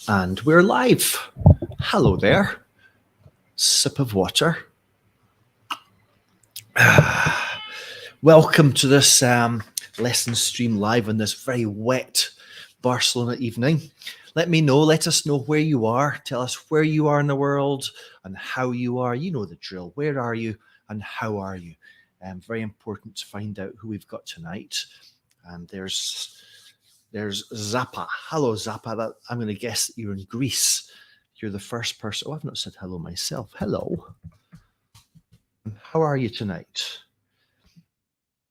And we're live. Hello there. Sip of water. Welcome to this LessonStream live on this very wet Barcelona evening. Let us know where you are. Tell us where you are in the world and how you are. You know the drill. Where are you and how are you? Very important to find out who we've got tonight. And there's Zappa. Hello, Zappa. I'm going to guess that you're in Greece. You're the first person. Oh, I've not said hello myself. Hello. How are you tonight?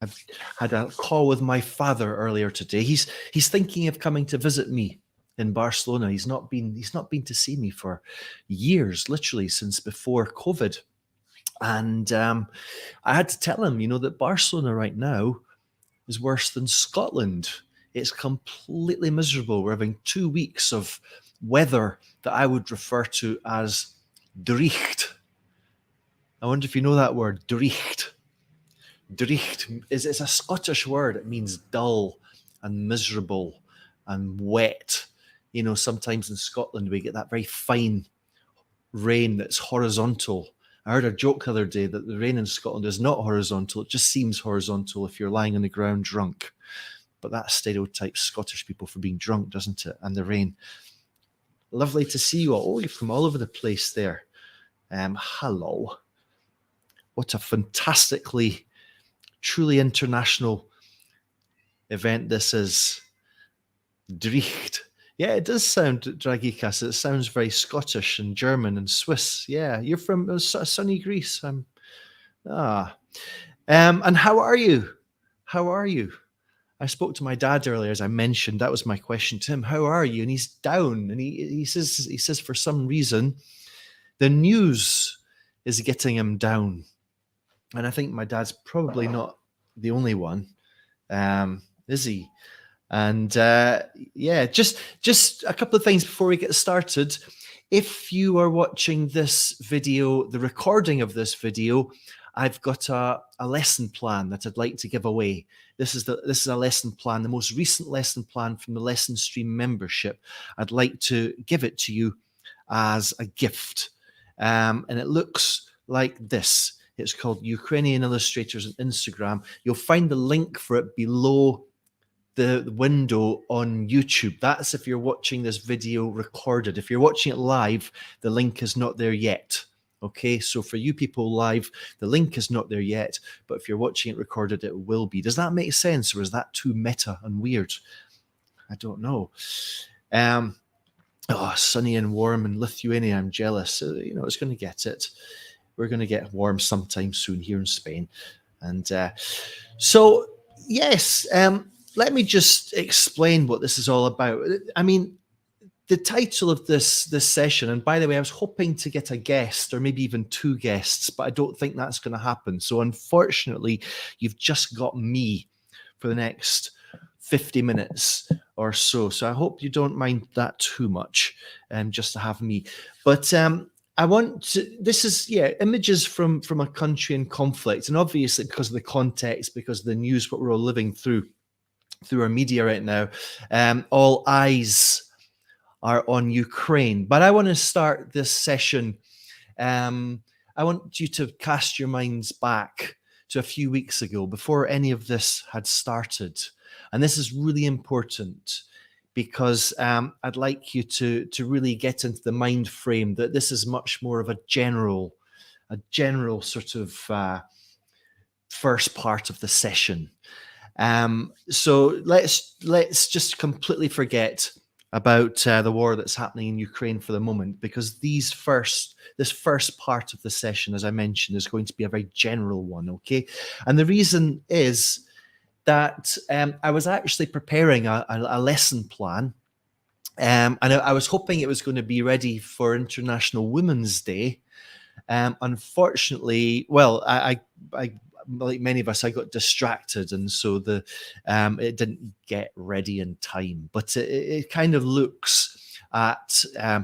I've had a call with my father earlier today. He's thinking of coming to visit me in Barcelona. He's not been to see me for years, literally since before COVID. And I had to tell him, that Barcelona right now is worse than Scotland. It's completely miserable. We're having 2 weeks of weather that I would refer to as dreigt. I wonder if you know that word, dreigt. Dreigt is a Scottish word. It means dull and miserable and wet. Sometimes in Scotland we get that very fine rain that's horizontal. I heard a joke the other day that the rain in Scotland is not horizontal. It just seems horizontal if you're lying on the ground drunk. But that stereotypes Scottish people for being drunk, doesn't it? And the rain. Lovely to see you all. Oh, you've come all over the place there. Hello. What a fantastically, truly international event this is. Dreigt. Yeah, it does sound, Dragikas. It sounds very Scottish and German and Swiss. Yeah, you're from sunny Greece. And how are you? How are you? I spoke to my dad earlier, as I mentioned. That was my question to him. How are you? And he's down. And he says for some reason, the news is getting him down. And I think my dad's probably not the only one, is he? And just a couple of things before we get started. If you are watching this video, the recording of this video, I've got a lesson plan that I'd like to give away. This is a lesson plan, the most recent lesson plan from the LessonStream membership. I'd like to give it to you as a gift. And it looks like this. It's called Ukrainian Illustrators on Instagram. You'll find the link for it below the window on YouTube. That's if you're watching this video recorded. If you're watching it live, the link is not there yet. Okay, so for you people live, the link is not there yet, but if you're watching it recorded, it will be. Does that make sense, or is that too meta and weird? I don't know. Sunny and warm in Lithuania. I'm jealous. It's going to get it. We're going to get warm sometime soon here in Spain. And so, yes, let me just explain what this is all about. I mean, the title of this session, and by the way, I was hoping to get a guest or maybe even two guests, but I don't think that's going to happen. So unfortunately, you've just got me for the next 50 minutes or so. So I hope you don't mind that too much, just to have me. But I want to, this is, images from a country in conflict. And obviously because of the context, because of the news, what we're all living through our media right now, all eyes are on Ukraine. But I want to start this session. I want you to cast your minds back to a few weeks ago, before any of this had started. And this is really important because I'd like you to really get into the mind frame that this is much more of a general sort of first part of the session. So let's just completely forget about the war that's happening in Ukraine for the moment, because this first part of the session, as I mentioned, is going to be a very general one, okay? And the reason is that I was actually preparing a lesson plan, and I was hoping it was going to be ready for International Women's Day. Unfortunately, well, I like many of us, I got distracted, and so it didn't get ready in time. But it kind of looks at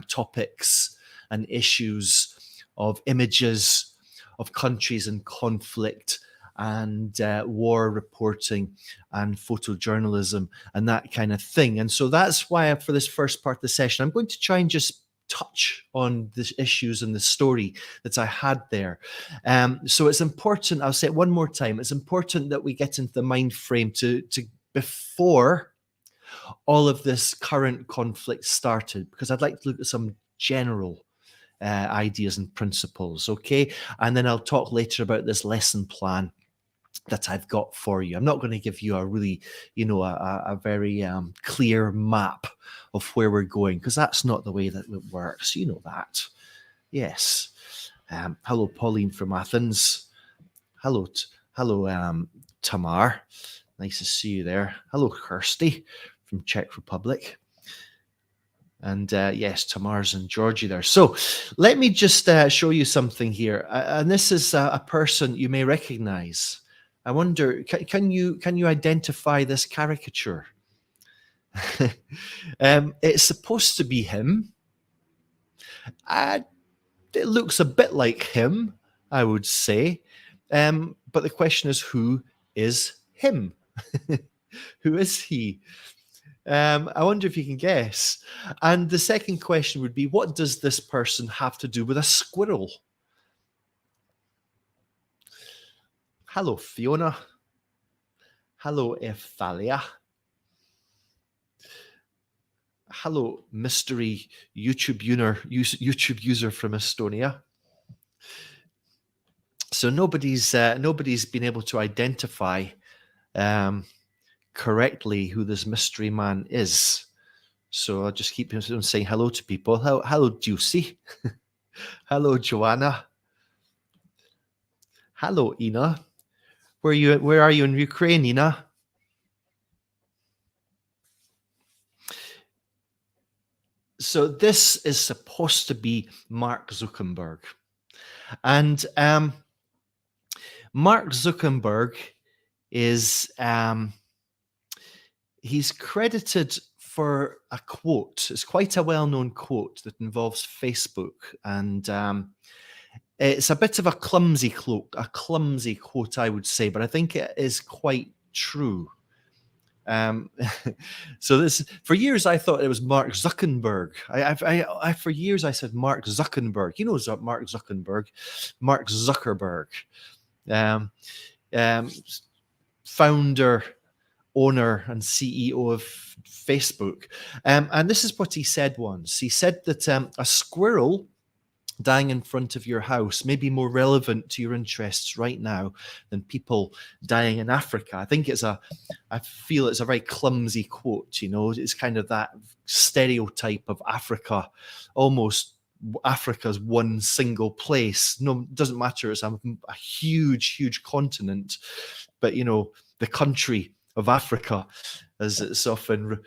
topics and issues of images of countries in conflict and war reporting and photojournalism and that kind of thing. And so that's why for this first part of the session, I'm going to try and just touch on the issues and the story that I had there. So it's important, I'll say it one more time, it's important that we get into the mind frame to before all of this current conflict started, because I'd like to look at some general ideas and principles, okay? And then I'll talk later about this lesson plan that I've got for you. I'm not going to give you a really, a very clear map of where we're going, because that's not the way that it works. You know that. Yes. Hello, Pauline from Athens. Hello, Tamar. Nice to see you there. Hello, Kirsty from Czech Republic. And yes, Tamar's and Georgie there. So let me just show you something here. And this is a person you may recognize. I wonder, can you identify this caricature? It's supposed to be him. It looks a bit like him, I would say. But the question is, who is him? Who is he? I wonder if you can guess. And the second question would be, what does this person have to do with a squirrel? Hello, Fiona. Hello, Ethalia. Hello, mystery YouTube user from Estonia. So nobody's been able to identify correctly who this mystery man is. So I'll just keep saying hello to people. Hello, Juicy. Hello, Joanna. Hello, Ina. Where are you in Ukraine, Ina? So this is supposed to be Mark Zuckerberg. And Mark Zuckerberg is he's credited for a quote. It's quite a well-known quote that involves Facebook, and it's a bit of a clumsy quote, I would say, but I think it is quite true. So this, for years I thought it was Mark Zuckerberg. I for years I said Mark Zuckerberg. You know Mark Zuckerberg, founder, owner, and CEO of Facebook. And this is what he said once. He said that a squirrel dying in front of your house may be more relevant to your interests right now than people dying in Africa. I feel it's a very clumsy quote, it's kind of that stereotype of Africa, almost Africa's one single place. No, it doesn't matter, it's a huge continent, but the country of Africa, as it's often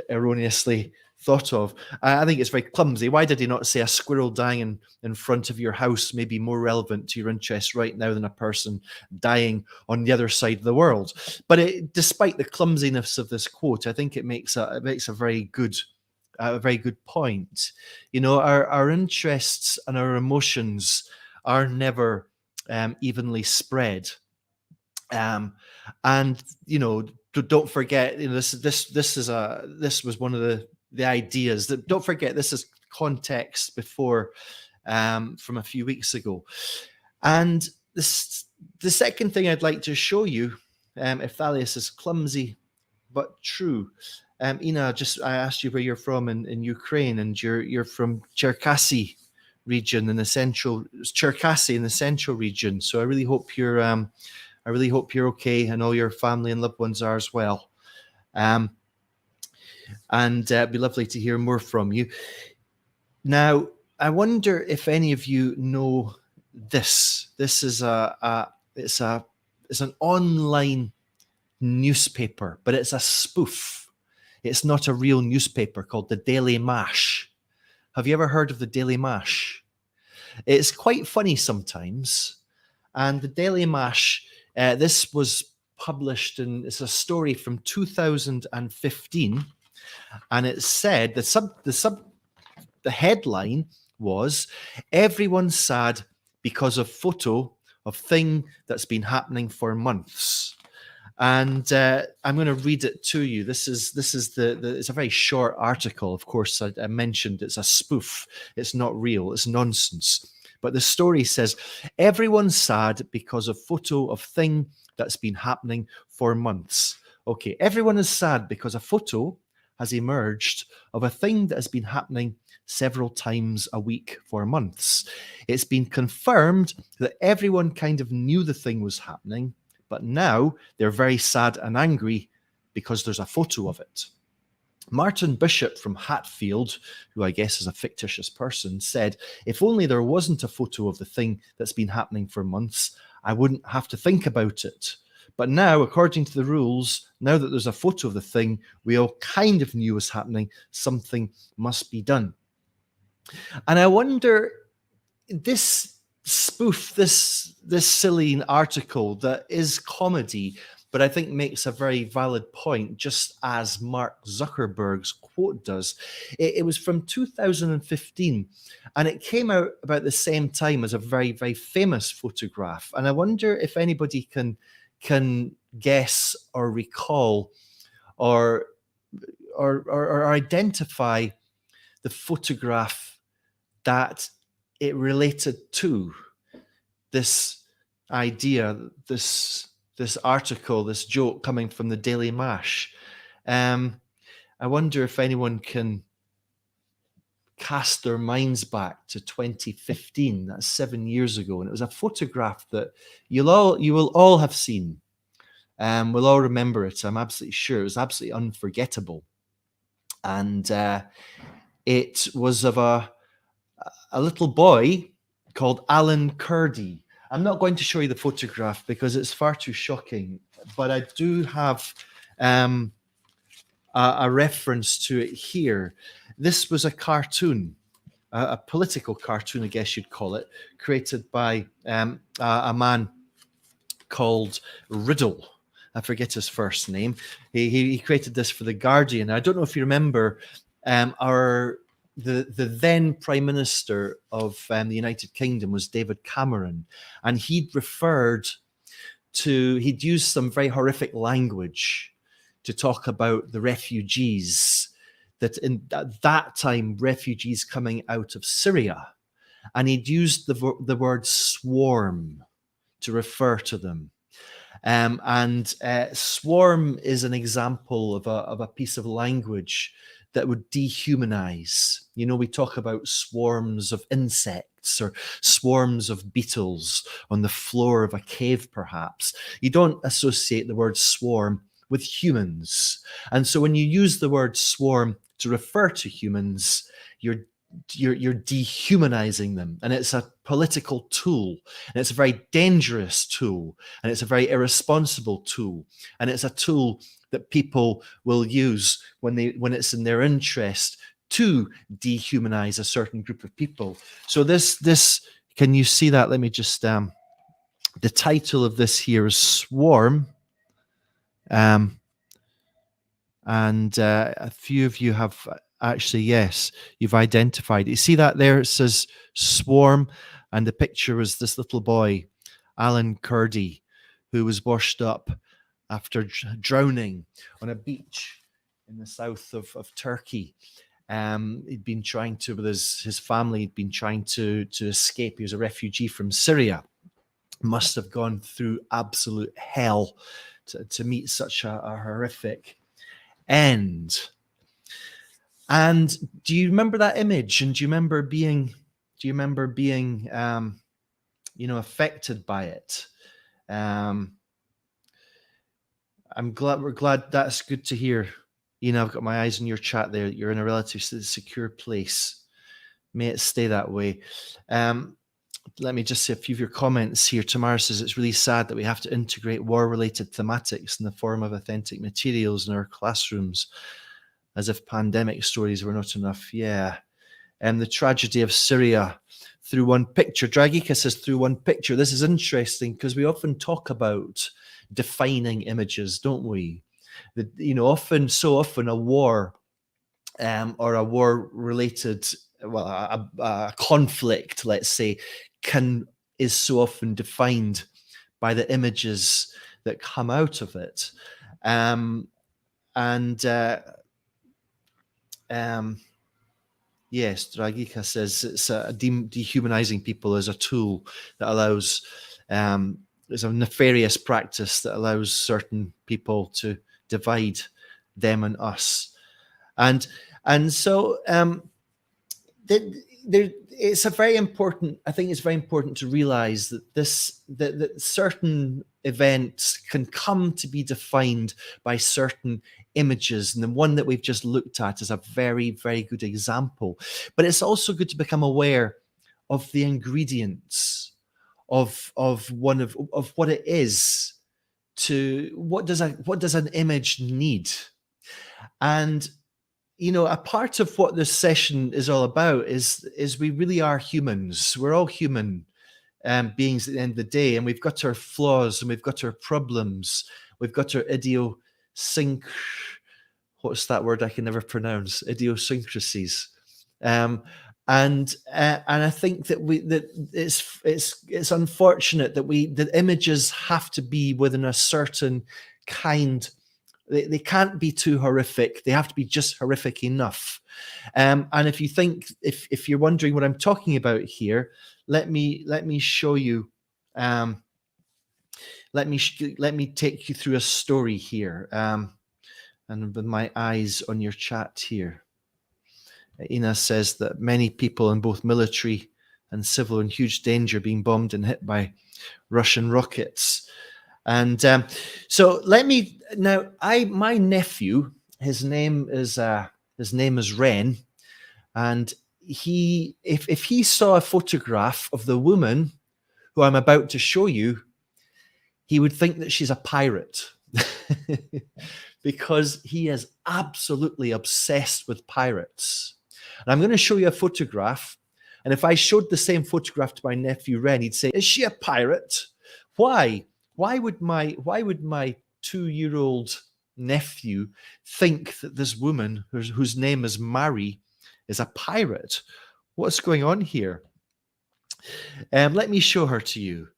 erroneously thought of. I think it's very clumsy. Why did he not say a squirrel dying in front of your house may be more relevant to your interests right now than a person dying on the other side of the world? But despite the clumsiness of this quote, I think it makes a very good point. Our interests and our emotions are never evenly spread. And don't forget, this was one of the ideas that, don't forget, this is context before from a few weeks ago. And the second thing I'd like to show you, if Thalius is clumsy but true. Ina, I asked you where you're from in Ukraine, and you're from Cherkasy region in the central region. So I really hope you're okay, and all your family and loved ones are as well. And it'd be lovely to hear more from you. Now, I wonder if any of you know this. This is it's an online newspaper, but it's a spoof. It's not a real newspaper, called the Daily Mash. Have you ever heard of the Daily Mash? It's quite funny sometimes. And the Daily Mash, this was published, and it's a story from 2015. And it said the headline was, "Everyone's sad because of photo of thing that's been happening for months. And I'm going to read it to you. This is it's a very short article. Of course, I mentioned it's a spoof. It's not real. It's nonsense. But the story says, everyone's sad because a photo of thing that's been happening for months. Okay, everyone is sad because a photo has emerged of a thing that has been happening several times a week for months. It's been confirmed that everyone kind of knew the thing was happening, but now they're very sad and angry because there's a photo of it. Martin Bishop from Hatfield, who I guess is a fictitious person, said, if only there wasn't a photo of the thing that's been happening for months, I wouldn't have to think about it. But now, according to the rules, now that there's a photo of the thing we all kind of knew was happening, something must be done. And I wonder, this spoof, this silly article that is comedy, but I think makes a very valid point, just as Mark Zuckerberg's quote does. It was from 2015, and it came out about the same time as a very, very famous photograph. And I wonder if anybody can guess or recall or identify the photograph that it related to, this idea, this article, this joke coming from the Daily Mash. I wonder if anyone can cast their minds back to 2015. That's 7 years ago, and it was a photograph that you will all have seen. We'll all remember it. I'm absolutely sure it was absolutely unforgettable, and it was of a little boy called Alan Kurdi. I'm not going to show you the photograph because it's far too shocking, but I do have a reference to it here. This was a cartoon, a political cartoon, I guess you'd call it, created by a man called Riddle. I forget his first name. He created this for The Guardian. I don't know if you remember the then Prime Minister of the United Kingdom was David Cameron, and he'd used some very horrific language to talk about the refugees, at that time, refugees coming out of Syria. And he'd used the word swarm to refer to them. Swarm is an example of a piece of language that would dehumanize. You know, we talk about swarms of insects or swarms of beetles on the floor of a cave, perhaps. You don't associate the word swarm with humans. And so when you use the word swarm to refer to humans, you're dehumanizing them. And it's a political tool, and it's a very dangerous tool, and it's a very irresponsible tool, and it's a tool that people will use when it's in their interest to dehumanize a certain group of people. So this can you see that? Let me just the title of this here is Swarm. And a few of you have actually, yes, you've identified it. You see that there? It says Swarm, and the picture was this little boy, Alan Kurdi, who was washed up after drowning on a beach in the south of Turkey. He'd been trying to, with his family, he'd been trying to escape. He was a refugee from Syria. Must have gone through absolute hell to meet such a horrific end. And do you remember that image? And do you remember being affected by it? We're glad. That's good to hear. I've got my eyes on your chat there. You're in a relatively secure place. May it stay that way. Let me just say a few of your comments here. Tamara says it's really sad that we have to integrate war-related thematics in the form of authentic materials in our classrooms, as if pandemic stories were not enough. Yeah. And the tragedy of Syria through one picture. Dragika says through one picture. This is interesting because we often talk about defining images, don't we? So often a war or a war-related, a conflict, let's say, can is so often defined by the images that come out of it. Yes, Dragika says it's dehumanizing people as a tool that allows, is a nefarious practice that allows certain people to divide them and us. And so it's a very important, I think it's very important to realize that that certain events can come to be defined by certain images, and the one that we've just looked at is a very, very good example. But it's also good to become aware of the ingredients of what it is to what does an image need. And a part of what this session is all about is we really are humans. We're all human beings at the end of the day, and we've got our flaws and we've got our problems. We've got our what's that word I can never pronounce? Idiosyncrasies. And I think that it's unfortunate that the images have to be within a certain kind. They can't be too horrific. They have to be just horrific enough. And if you think, if you're wondering what I'm talking about here, let me show you. Let me take you through a story here. And with my eyes on your chat here, Ina says that many people in both military and civil are in huge danger, being bombed and hit by Russian rockets. And so let me now. My nephew, his name is Ren, and if he saw a photograph of the woman who I'm about to show you, he would think that she's a pirate, because he is absolutely obsessed with pirates. And I'm going to show you a photograph, and if I showed the same photograph to my nephew Ren, he'd say, "Is she a pirate? Why? Why would my 2-year-old nephew think that this woman, whose name is Mary, is a pirate? What's going on here?" Let me show her to you.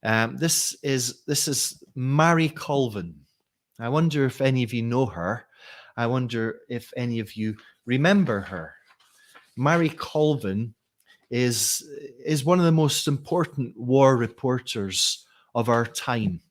This is Mary Colvin. I wonder if any of you know her. I wonder if any of you remember her. Mary Colvin is one of the most important war reporters of our time.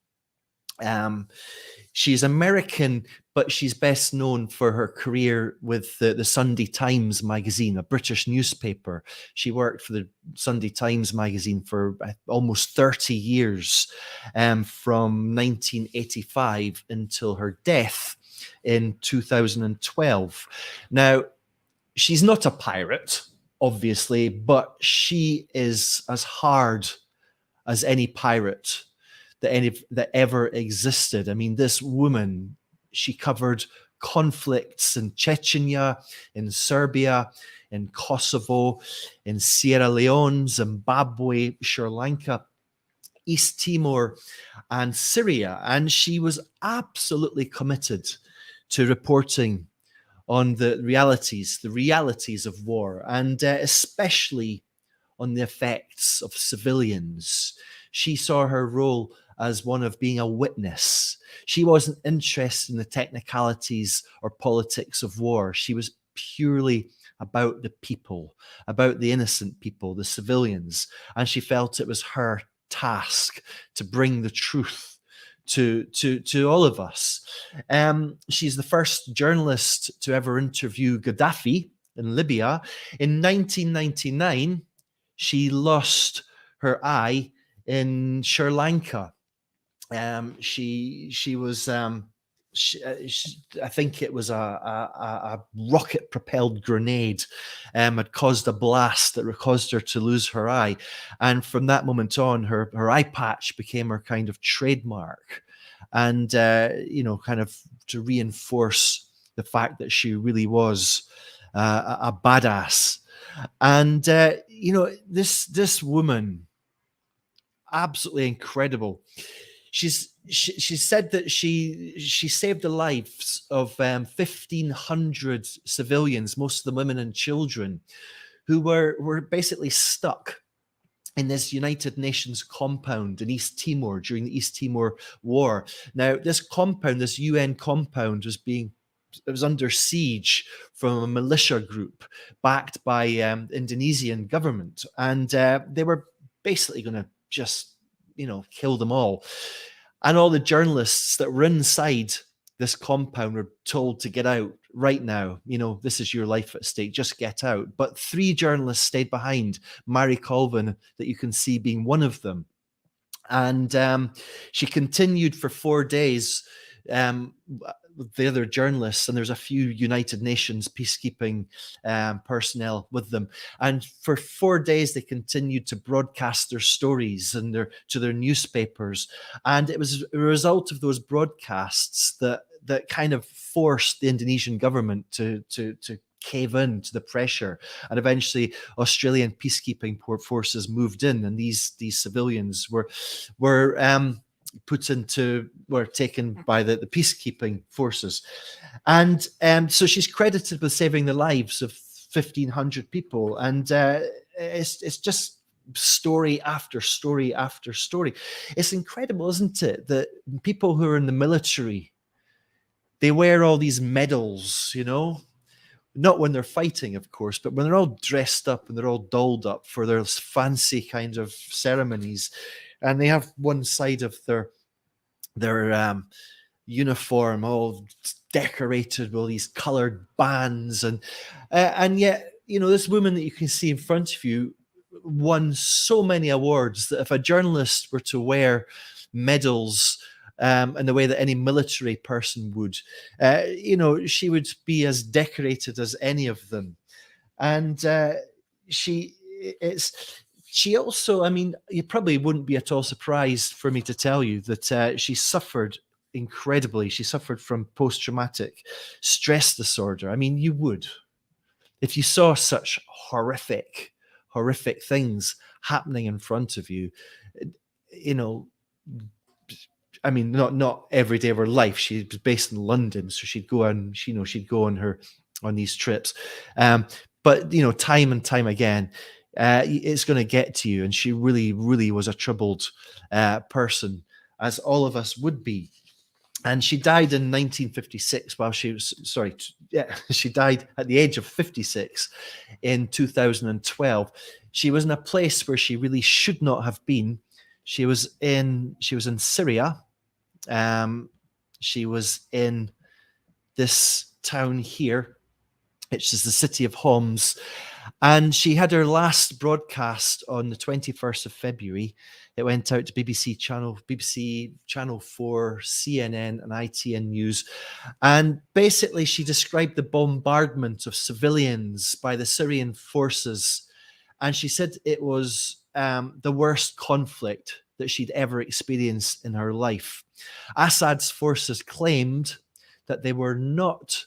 She's American, but she's best known for her career with the Sunday Times magazine, a British newspaper. She worked for the Sunday Times magazine for almost 30 years, from 1985 until her death in 2012. Now, she's not a pirate, obviously, but she is as hard as any pirate that ever existed. I mean, this woman, she covered conflicts in Chechnya, in Serbia, in Kosovo, in Sierra Leone, Zimbabwe, Sri Lanka, East Timor, and Syria. And she was absolutely committed to reporting on the realities of war, and especially on the effects of civilians. She saw her role as one of being a witness. She wasn't interested in the technicalities or politics of war. She was purely about the people, about the innocent people, the civilians. And she felt it was her task to bring the truth to all of us. She's the first journalist to ever interview Gaddafi in Libya. In 1999, she lost her eye in Sri Lanka. She was I think it was a rocket propelled grenade had caused a blast that caused her to lose her eye, and from that moment on, her eye patch became her kind of trademark, and kind of to reinforce the fact that she really was a badass. And this woman, absolutely incredible. She said that she saved the lives of 1,500 civilians, most of them women and children, who were basically stuck in this United Nations compound in East Timor during the East Timor War. Now, this compound, this UN compound, it was under siege from a militia group backed by Indonesian government, and they were basically going to just, kill them all. And all the journalists that were inside this compound were told to get out right now. This is your life at stake. Just get out. But 3 journalists stayed behind. Mary Colvin, that you can see being one of them. And she continued for 4 days with the other journalists, and there's a few United Nations peacekeeping personnel with them. And for 4 days, they continued to broadcast their stories and to their newspapers. And it was a result of those broadcasts that kind of forced the Indonesian government to cave in to the pressure, and eventually Australian peacekeeping forces moved in, and these civilians were taken by the peacekeeping forces. And so she's credited with saving the lives of 1,500 people, and it's just story after story after story. It's incredible, isn't it, that people who are in the military, they wear all these medals, not when they're fighting, of course, but when they're all dressed up and they're all dolled up for their fancy kind of ceremonies, and they have one side of their uniform all decorated with all these colored bands, and yet, this woman that you can see in front of you won so many awards that if a journalist were to wear medals in the way that any military person would, she would be as decorated as any of them. And she also, you probably wouldn't be at all surprised for me to tell you that she suffered incredibly. She suffered from post-traumatic stress disorder. You would, if you saw such horrific things happening in front of you, not every day of her life. She was based in London, so she'd go on these trips. But time and time again, it's going to get to you. And she really, really was a troubled person, as all of us would be. And she died in 1956 she died at the age of 56 in 2012. She was in a place where she really should not have been. She was in Syria. She was in this town here, which is the city of Homs, and she had her last broadcast on the 21st of February. It went out to BBC Channel 4, CNN, and ITN News, and basically she described the bombardment of civilians by the Syrian forces, and she said it was the worst conflict that she'd ever experienced in her life. Assad's forces claimed that they were not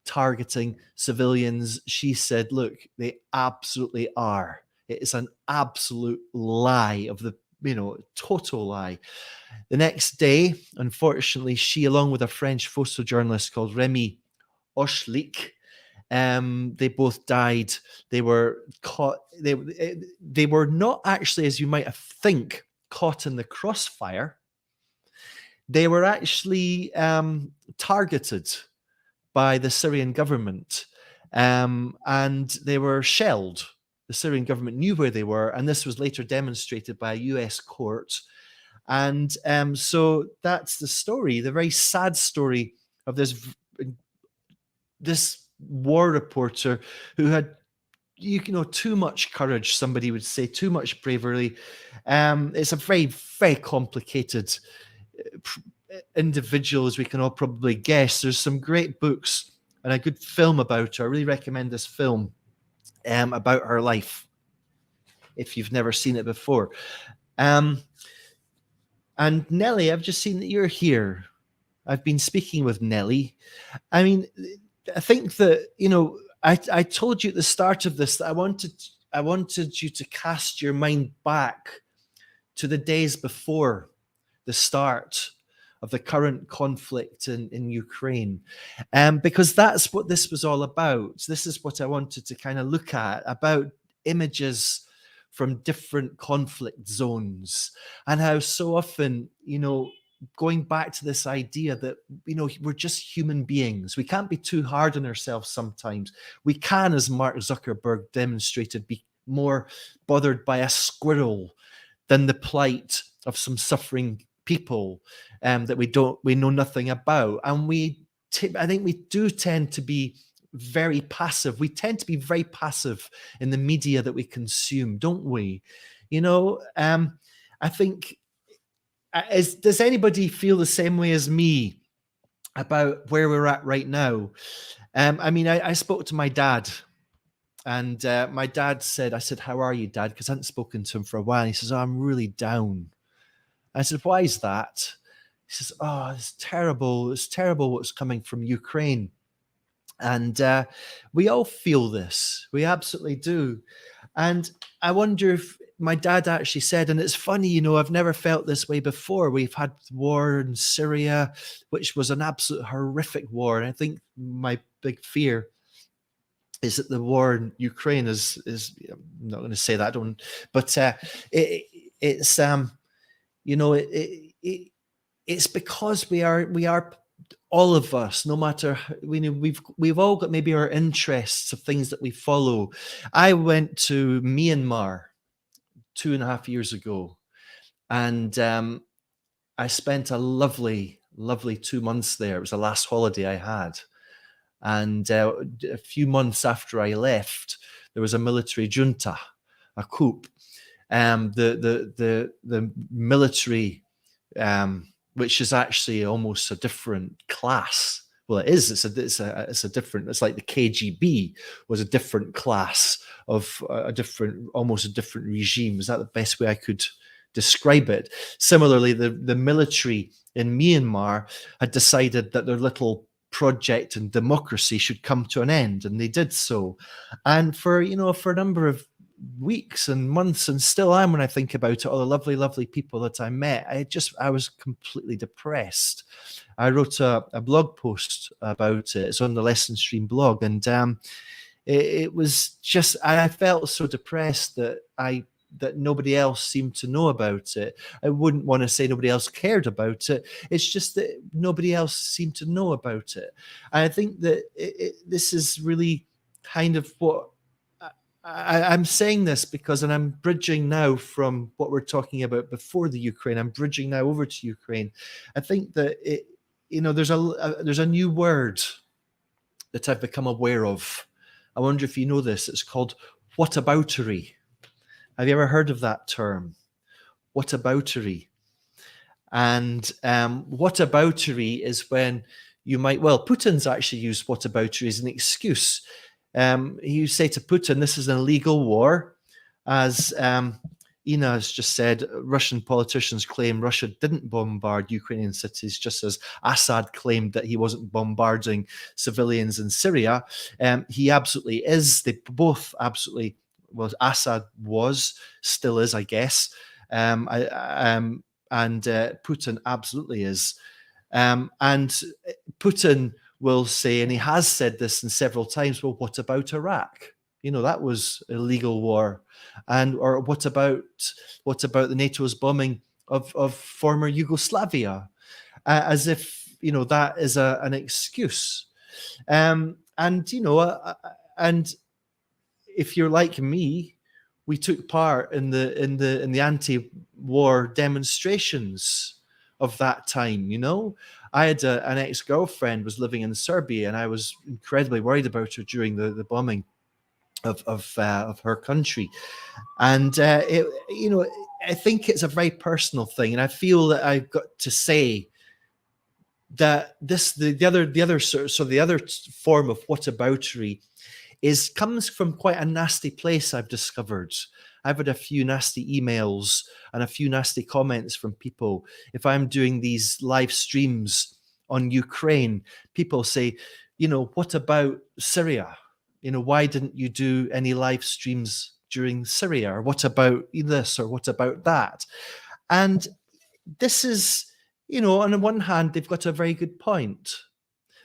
targeting civilians. She said, look, they absolutely are. It is an absolute lie of the, total lie. The next day, unfortunately, she, along with a French photojournalist called Remy Ochlik, they both died. They were caught. They were not actually, as you might think, caught in the crossfire. They were actually targeted by the Syrian government, and they were shelled. The Syrian government knew where they were, and this was later demonstrated by a US court. And so that's the story, the very sad story of this war reporter who had, too much courage, somebody would say, too much bravery. It's a very, very complicated individual, as we can all probably guess. There's some great books and a good film about her. I really recommend this film about her life, if you've never seen it before. And Nellie, I've just seen that you're here. I've been speaking with Nellie. I think that, I told you at the start of this that I wanted you to cast your mind back to the days before the start of the current conflict in Ukraine, because that's what this was all about. This is what I wanted to kind of look at, about images from different conflict zones, and how so often, going back to this idea that, we're just human beings. We can't be too hard on ourselves sometimes. We can, as Mark Zuckerberg demonstrated, be more bothered by a squirrel than the plight of some suffering people that we know nothing about. And I think we do tend to be very passive. We tend to be very passive in the media that we consume, don't we? I think, does anybody feel the same way as me about where we're at right now? I spoke to my dad, and my dad said, I said, "How are you, Dad?" Because I hadn't spoken to him for a while. He says, "Oh, I'm really down." I said, "Why is that?" He says, "Oh, it's terrible. It's terrible what's coming from Ukraine." And we all feel this. We absolutely do. And I wonder if my dad actually said, and it's funny, I've never felt this way before. We've had war in Syria, which was an absolute horrific war. And I think my big fear is that the war in Ukraine is I'm not going to say that, but it's because we are all of us, no matter, we've all got maybe our interests of things that we follow. I went to Myanmar 2.5 years ago, and I spent a lovely 2 months there. It was the last holiday I had. And a few months after I left, there was a military junta, a coup. The military, which is actually almost a different class. Well, it is. It's a different. It's like the KGB was a different class of almost a different regime. Is that the best way I could describe it? Similarly, the military in Myanmar had decided that their little project and democracy should come to an end, and they did so. And for a number of weeks and months, and still am when I think about it, all the lovely people that I met, I was completely depressed. I wrote a blog post about it. It's on the LessonStream blog, and it was just, I felt so depressed that nobody else seemed to know about it. I wouldn't want to say nobody else cared about it. It's just that nobody else seemed to know about it. And I think that this is really kind of what I'm saying this because, and I'm bridging now from what we're talking about before the Ukraine, I'm bridging now over to Ukraine. I think that there's a new word that I've become aware of. I wonder if you know this. It's called whataboutery. Have you ever heard of that term? Whataboutery. And whataboutery is when Putin's actually used whataboutery as an excuse. You say to Putin, this is an illegal war. As Ina has just said, Russian politicians claim Russia didn't bombard Ukrainian cities, just as Assad claimed that he wasn't bombarding civilians in Syria. He absolutely is. They both absolutely, well, Assad still is, I guess. And Putin absolutely is. And Putin will say, and he has said this in several times, well, what about Iraq? That was a legal war. Or what about the NATO's bombing of former Yugoslavia? As if, that is an excuse. And if you're like me, we took part in the anti-war demonstrations of that time. I had an ex-girlfriend was living in Serbia, and I was incredibly worried about her during the bombing of her country. And I think it's a very personal thing, and I feel that I've got to say that the other form of whataboutery comes from quite a nasty place. I've discovered. I've had a few nasty emails and a few nasty comments from people. If I'm doing these live streams on Ukraine, people say, what about Syria? Why didn't you do any live streams during Syria? Or what about this? Or what about that? And this is, on the one hand, they've got a very good point.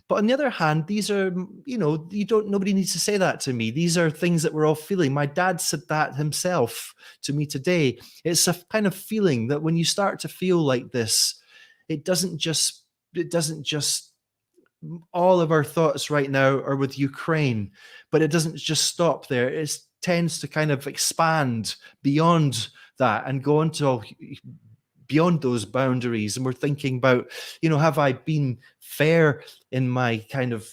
But on the other hand, these are, nobody needs to say that to me. These are things that we're all feeling. My dad said that himself to me today. It's a kind of feeling that when you start to feel like this, it doesn't just all of our thoughts right now are with Ukraine, but it doesn't just stop there. It tends to kind of expand beyond that and go into beyond those boundaries. And we're thinking about, have I been fair in my kind of,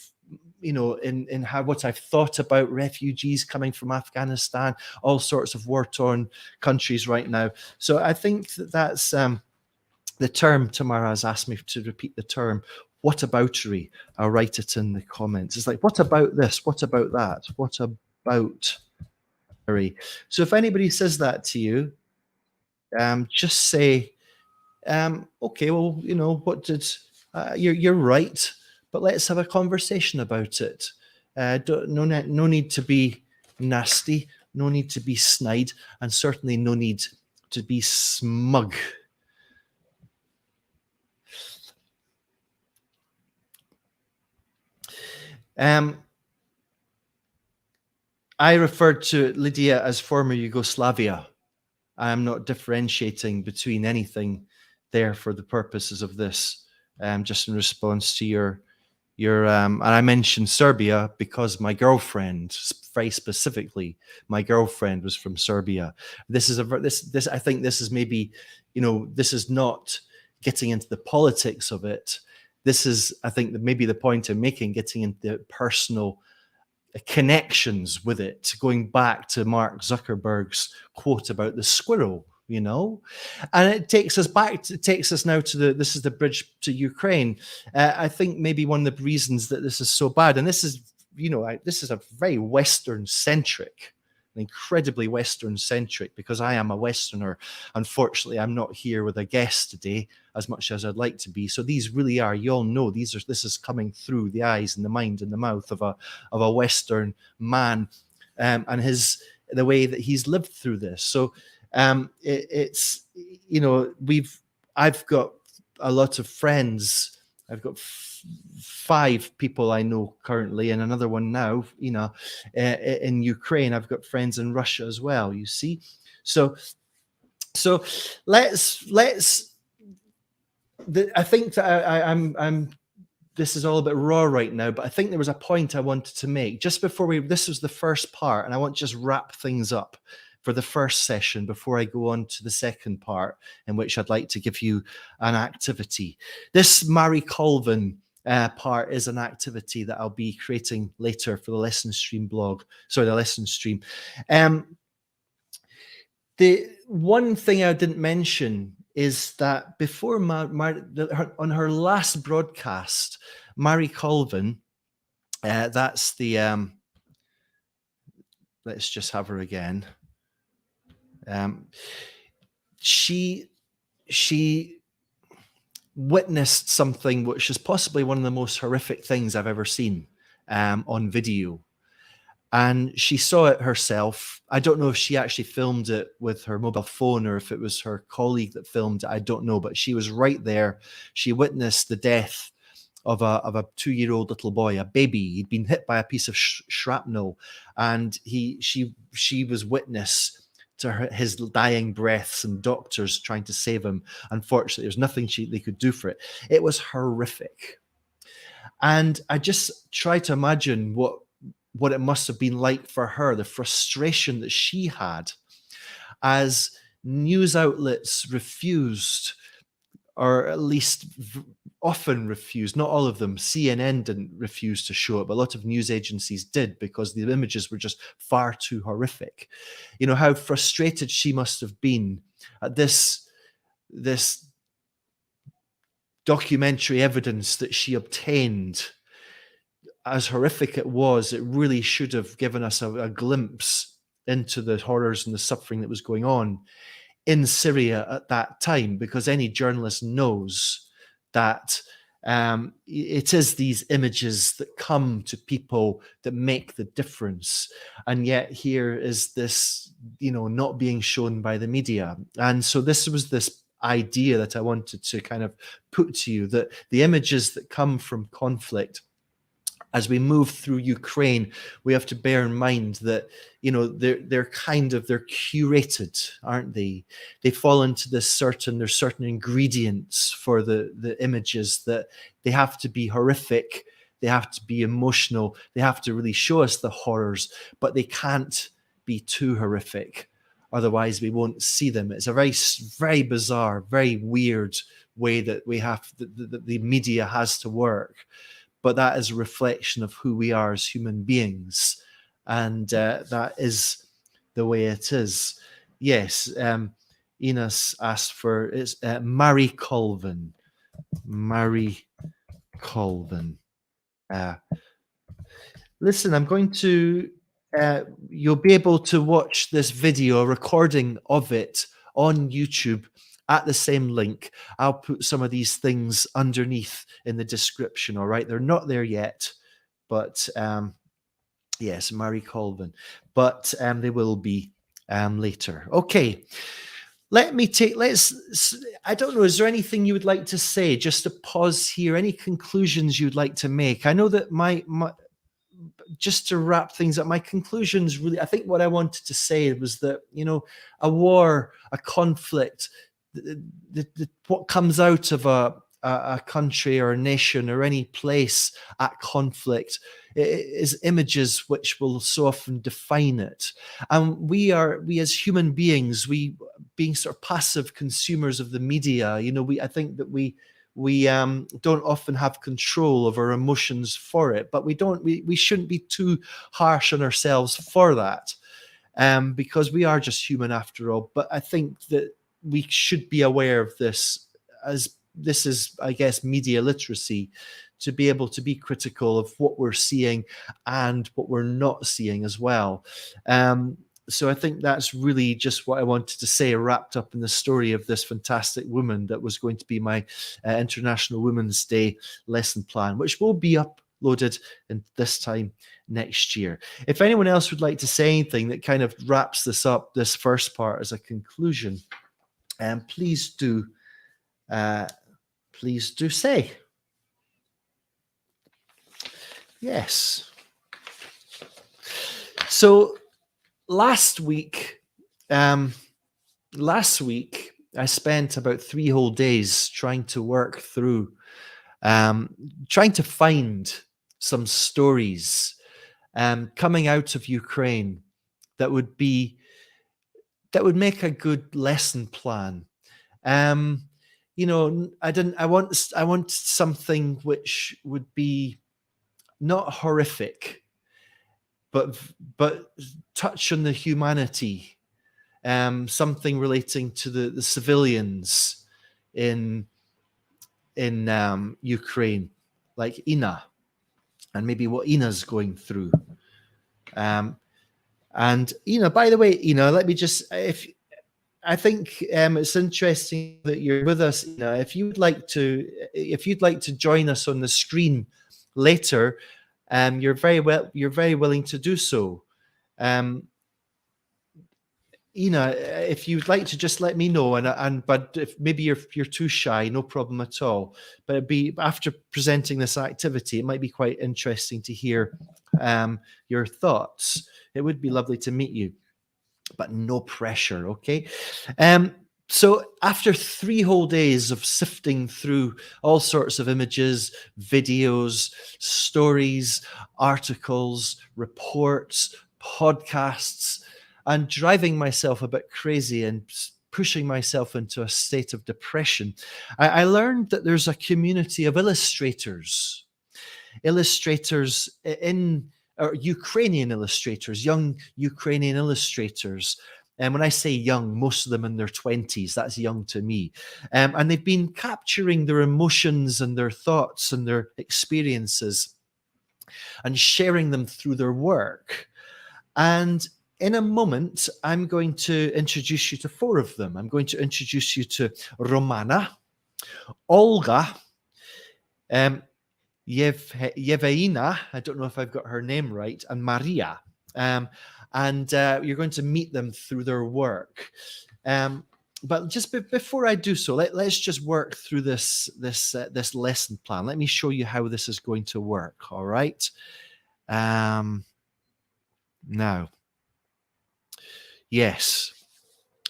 in how what I've thought about refugees coming from Afghanistan, all sorts of war-torn countries right now. So I think that's the term. Tamara has asked me to repeat the term. Whataboutery. I'll write it in the comments. It's like, what about this? What about that? What about? So if anybody says that to you, just say, okay, well, what did you're right, but let's have a conversation about it. No need to be nasty, no need to be snide, and certainly no need to be smug. I referred to Lydia as former Yugoslavia. I am not differentiating between anything there for the purposes of this, just in response to your and I mentioned Serbia because my girlfriend, very specifically, my girlfriend was from Serbia. This I think this is maybe, this is not getting into the politics of it. This is, I think, maybe the point I'm making, getting into personal connections with it, going back to Mark Zuckerberg's quote about the squirrel, and it takes us now to this is the bridge to Ukraine. I think maybe one of the reasons that this is so bad, and this is, this is a very Western centric, incredibly Western centric, because I am a Westerner. Unfortunately, I'm not here with a guest today as much as I'd like to be. So these really are, you all know, this is coming through the eyes and the mind and the mouth of a Western man, and the way that he's lived through this. So it's, I've got a lot of friends. I've got 5 people I know currently, and another one now, in Ukraine. I've got friends in Russia as well, you see. So I think that I'm this is all a bit raw right now, but I think there was a point I wanted to make just before this was the first part, and I want to just wrap things up for the first session before I go on to the second part, in which I'd like to give you an activity. This Mary Colvin part is an activity that I'll be creating later for the LessonStream blog. Sorry, the LessonStream. The one thing I didn't mention is that before on her last broadcast, Mary Colvin, that's the let's just have her again. She witnessed something which is possibly one of the most horrific things I've ever seen on video. And she saw it herself. I don't know if she actually filmed it with her mobile phone or if it was her colleague that filmed it. I don't know, but she was right there. She witnessed the death of a 2-year-old little boy, a baby. He'd been hit by a piece of shrapnel, and she was witness to his dying breaths and doctors trying to save him. Unfortunately, there's nothing they could do for it. It was horrific. And I just try to imagine what it must have been like for her, the frustration that she had as news outlets refused, or at least often refused, not all of them. CNN didn't refuse to show it, but a lot of news agencies did, because the images were just far too horrific. How frustrated she must have been at this documentary evidence that she obtained. As horrific it was, it really should have given us a glimpse into the horrors and the suffering that was going on in Syria at that time, because any journalist knows that it is these images that come to people that make the difference. And yet here is this, not being shown by the media. And so this was this idea that I wanted to kind of put to you, that the images that come from conflict as we move through Ukraine, we have to bear in mind that, they're curated, aren't they? They fall into there's certain ingredients for the images, that they have to be horrific, they have to be emotional, they have to really show us the horrors, but they can't be too horrific. Otherwise, we won't see them. It's a very, very bizarre, very weird way that the media has to work. But that is a reflection of who we are as human beings. And that is the way it is. Yes, Enos asked for, it's Mary Colvin. Mary Colvin. Listen, I'm going to, you'll be able to watch this video, a recording of it on YouTube at the same link. I'll put some of these things underneath in the description, all right? They're not there yet, but yes, Mary Colvin, but they will be later. Okay, I don't know, is there anything you would like to say? Just a pause here, any conclusions you'd like to make? I know that my just to wrap things up, my conclusions really, I think what I wanted to say was that, a war, a conflict, what comes out of a country or a nation or any place at conflict is images which will so often define it. And we as human beings, we being sort of passive consumers of the media, I think that we don't often have control of our emotions for it, but we shouldn't be too harsh on ourselves for that, because we are just human after all. But I think that we should be aware of this, as this is, I guess, media literacy, to be able to be critical of what we're seeing and what we're not seeing as well. So I think that's really just what I wanted to say, wrapped up in the story of this fantastic woman that was going to be my International Women's Day lesson plan, which will be uploaded in this time next year. If anyone else would like to say anything that kind of wraps this up, this first part as a conclusion, please do say. Yes. So last week I spent about 3 whole days trying to work through, trying to find some stories coming out of Ukraine that would make a good lesson plan. I want something which would be not horrific, but touch on the humanity, something relating to the civilians in Ukraine, like Ina, and maybe what Ina's going through. And Ina, by the way, let me just, I think it's interesting that you're with us, Ina. If you'd like to join us on the screen later, you're very willing to do so. Ina, if you'd like to just let me know, but if maybe you're too shy, no problem at all. But it'd be after presenting this activity, it might be quite interesting to hear your thoughts. It would be lovely to meet you, but no pressure, okay? So after 3 whole days of sifting through all sorts of images, videos, stories, articles, reports, podcasts, and driving myself a bit crazy and pushing myself into a state of depression, I learned that there's a community of illustrators Ukrainian illustrators, young Ukrainian illustrators. And when I say young, most of them in their 20s, that's young to me. And they've been capturing their emotions and their thoughts and their experiences and sharing them through their work. And in a moment, I'm going to introduce you to 4 of them. I'm going to introduce you to Romana, Olga, Yevgenia, I don't know if I've got her name right, and Maria. And you're going to meet them through their work. but just before I do so, let's just work through this lesson plan. Let me show you how this is going to work. All right. Now, yes.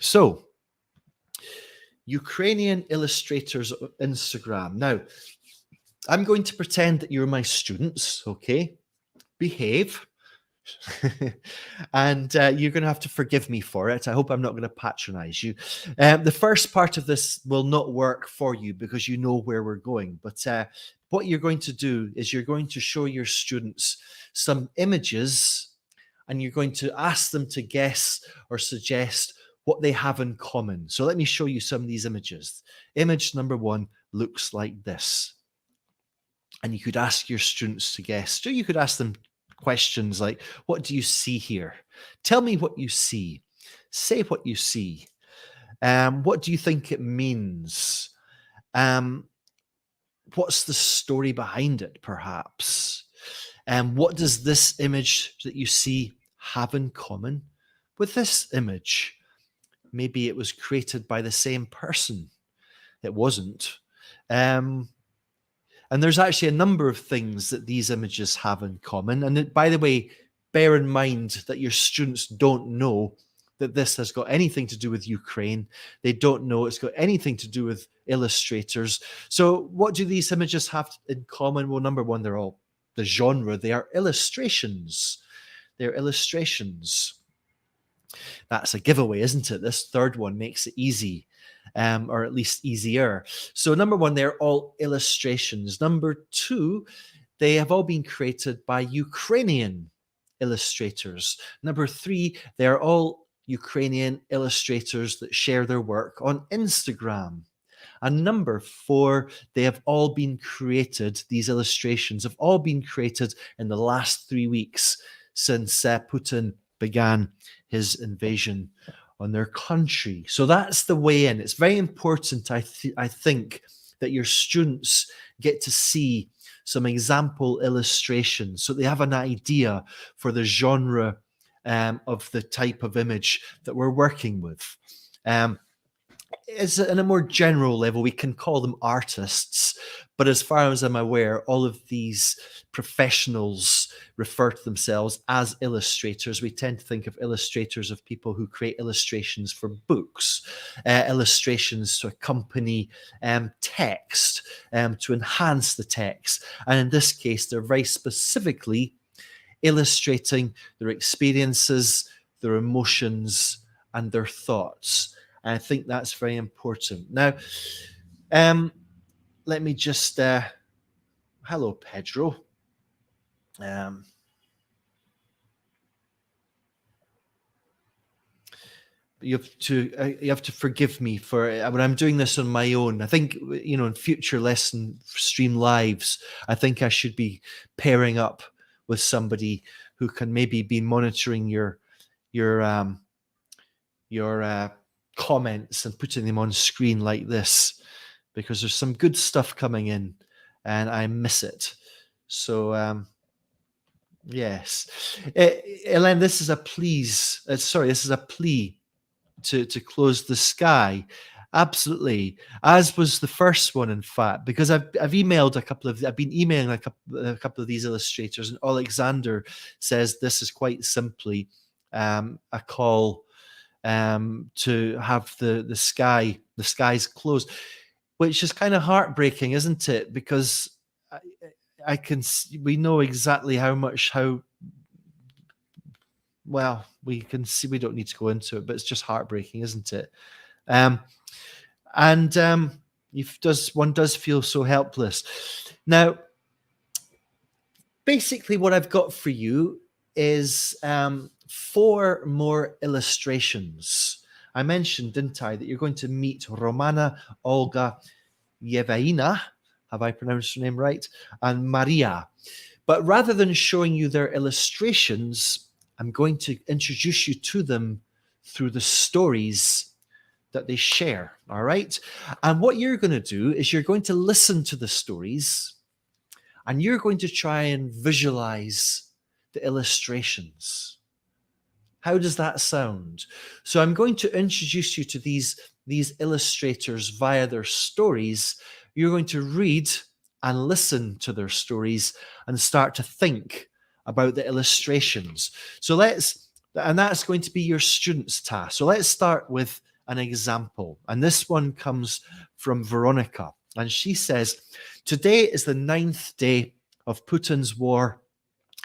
So, Ukrainian illustrators Instagram. Now, I'm going to pretend that you're my students. Okay, behave. And you're going to have to forgive me for it. I hope I'm not going to patronize you. The first part of this will not work for you because you know where we're going. But what you're going to do is you're going to show your students some images and you're going to ask them to guess or suggest what they have in common. So let me show you some of these images. Image number 1 looks like this. And you could ask your students to guess. So you could ask them questions like, what do you see here? Tell me what you see. Say what you see. What do you think it means? What's the story behind it, perhaps? What does this image that you see have in common with this image? Maybe it was created by the same person. It wasn't. And there's actually a number of things that these images have in common. And by the way, bear in mind that your students don't know that this has got anything to do with Ukraine. They don't know it's got anything to do with illustrators. So what do these images have in common? Well, number 1, they're all the genre. They are illustrations. They're illustrations. That's a giveaway, isn't it? This third one makes it easy. Or at least easier. So number 1, they're all illustrations. Number 2, they have all been created by Ukrainian illustrators. Number 3, they're all Ukrainian illustrators that share their work on Instagram. And number 4, they have all been created, these illustrations have all been created in the last 3 weeks since Putin began his invasion on their country. So that's the way in. It's very important, I think, that your students get to see some example illustrations so they have an idea for the genre of the type of image that we're working with. Is on a more general level, we can call them artists, but as far as I'm aware, all of these professionals refer to themselves as illustrators. We tend to think of illustrators of people who create illustrations for books, illustrations to accompany text, to enhance the text. And in this case, they're very specifically illustrating their experiences, their emotions, and their thoughts. And I think that's very important. Now, let me just, hello, Pedro. You have to forgive me for when I'm doing this on my own. I think, in future LessonStream lives, I think I should be pairing up with somebody who can maybe be monitoring your comments and putting them on screen like this, because there's some good stuff coming in and I miss it. So yes, Elaine, this is a please. This is a plea to close the sky. Absolutely, as was the first one, in fact, because I've emailed I've been emailing a couple of these illustrators, and Alexander says this is quite simply a call to have the skies closed, which is kind of heartbreaking, isn't it? Because we know exactly well, we can see, we don't need to go into it, but it's just heartbreaking, isn't it? One does feel so helpless. Now, basically what I've got for you is 4 more illustrations. I mentioned, didn't I, that you're going to meet Romana, Olga, Yevaina, have I pronounced her name right, and Maria. But rather than showing you their illustrations, I'm going to introduce you to them through the stories that they share, all right? And what you're going to do is you're going to listen to the stories and you're going to try and visualize the illustrations. How does that sound? So I'm going to introduce you to these illustrators via their stories. You're going to read and listen to their stories and start to think about the illustrations. And that's going to be your student's task. So let's start with an example. And this one comes from Veronica. And she says, today is the 9th day of Putin's war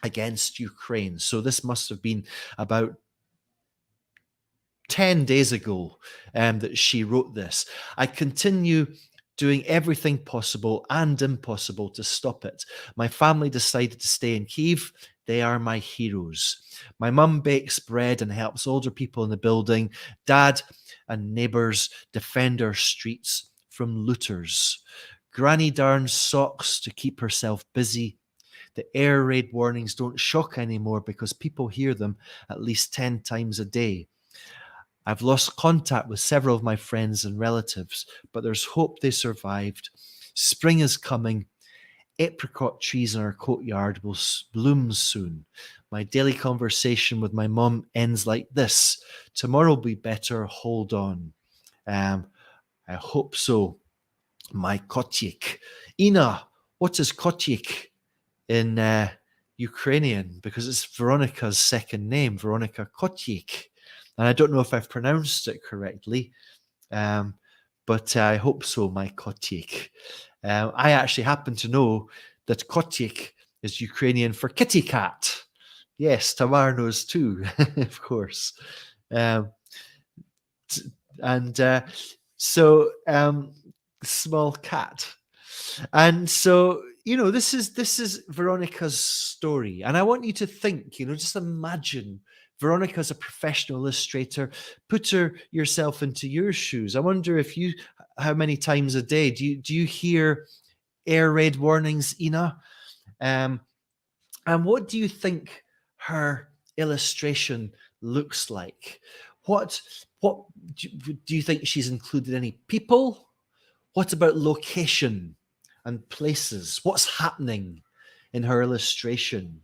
against Ukraine. So this must have been about 10 days ago that she wrote this. I continue doing everything possible and impossible to stop it. My family decided to stay in Kyiv. They are my heroes. My mum bakes bread and helps older people in the building. Dad and neighbours defend our streets from looters. Granny darns socks to keep herself busy. The air raid warnings don't shock anymore because people hear them at least 10 times a day. I've lost contact with several of my friends and relatives, but there's hope they survived. Spring is coming. Apricot trees in our courtyard will bloom soon. My daily conversation with my mum ends like this. Tomorrow will be better. Hold on. I hope so. My kotyik. Ina, what is kotyik in Ukrainian? Because it's Veronica's second name, Veronica Kotyik. And I don't know if I've pronounced it correctly, but I hope so, my kotyik. I actually happen to know that kotyik is Ukrainian for kitty cat. Yes, Tamar knows too, of course. Small cat. And so, this is Veronica's story. And I want you to think, just imagine Veronica's a professional illustrator. Put yourself into your shoes. I wonder how many times a day do you hear air raid warnings, Ina? And what do you think her illustration looks like? What do you think she's included any people? What about location and places? What's happening in her illustration?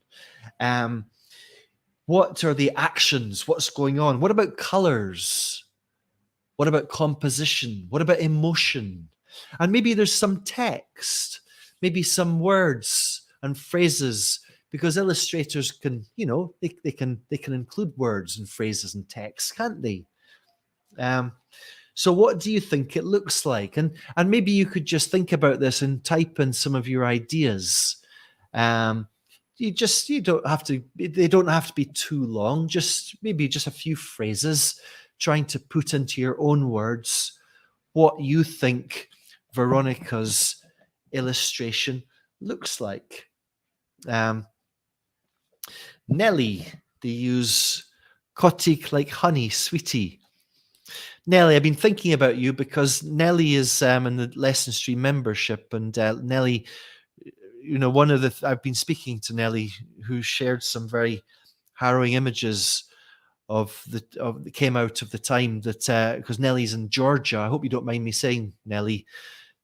What are the actions? What's going on? What about colors? What about composition? What about emotion? And maybe there's some text, maybe some words and phrases, because illustrators can, they can include words and phrases and text, can't they? So what do you think it looks like? And maybe you could just think about this and type in some of your ideas. They don't have to be too long, maybe just a few phrases, trying to put into your own words what you think Veronica's illustration looks like. Nelly, they use kotyk like honey, sweetie. Nelly, I've been thinking about you because Nelly is in the LessonStream membership, and Nelly, I've been speaking to Nelly, who shared some very harrowing images that came out of the time that because Nelly's in Georgia. I hope you don't mind me saying, Nelly,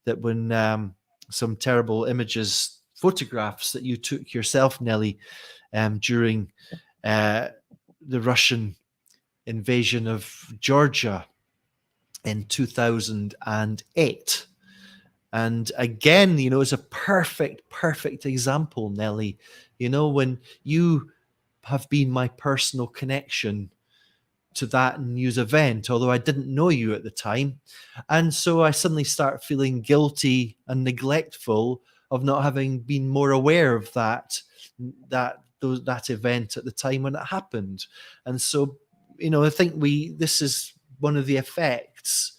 that when some terrible photographs that you took yourself, Nelly, during the Russian invasion of Georgia in 2008. And again, it's a perfect example, Nelly, when you have been my personal connection to that news event, although I didn't know you at the time. And so I suddenly start feeling guilty and neglectful of not having been more aware of that event at the time when it happened. And so, I think this is one of the effects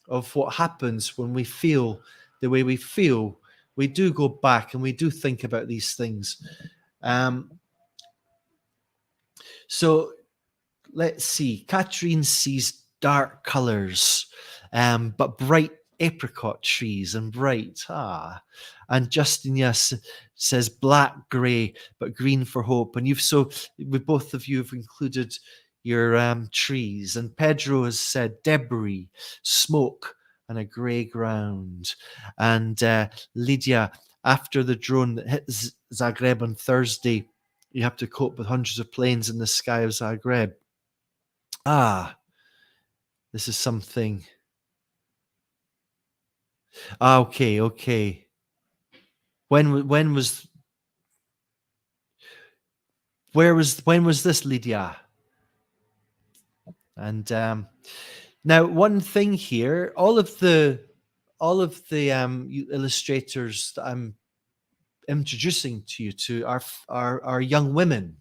of what happens when we feel the way we feel. We do go back and we do think about these things. So let's see. Catherine sees dark colours, but bright apricot trees and bright. And Justinia says black, grey, but green for hope. And both of you have included your trees. And Pedro has said debris, smoke, and a grey ground. And Lydia, after the drone that hit Zagreb on Thursday, you have to cope with hundreds of planes in the sky of Zagreb. This is something. Okay, okay. When was when was this, Lydia? And now one thing here, all of the illustrators that I'm introducing to you to are young women.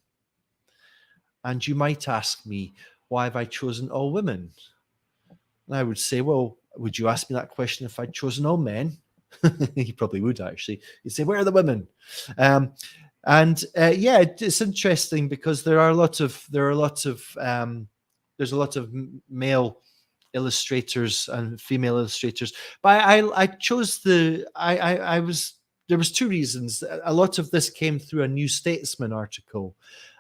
And you might ask me, why have I chosen all women? And I would say, well, would you ask me that question if I'd chosen all men? You probably would, actually. You'd say, where are the women? Yeah, it's interesting because there's a lot of male illustrators and female illustrators, but I chose I was there was two reasons. A lot of this came through a New Statesman article,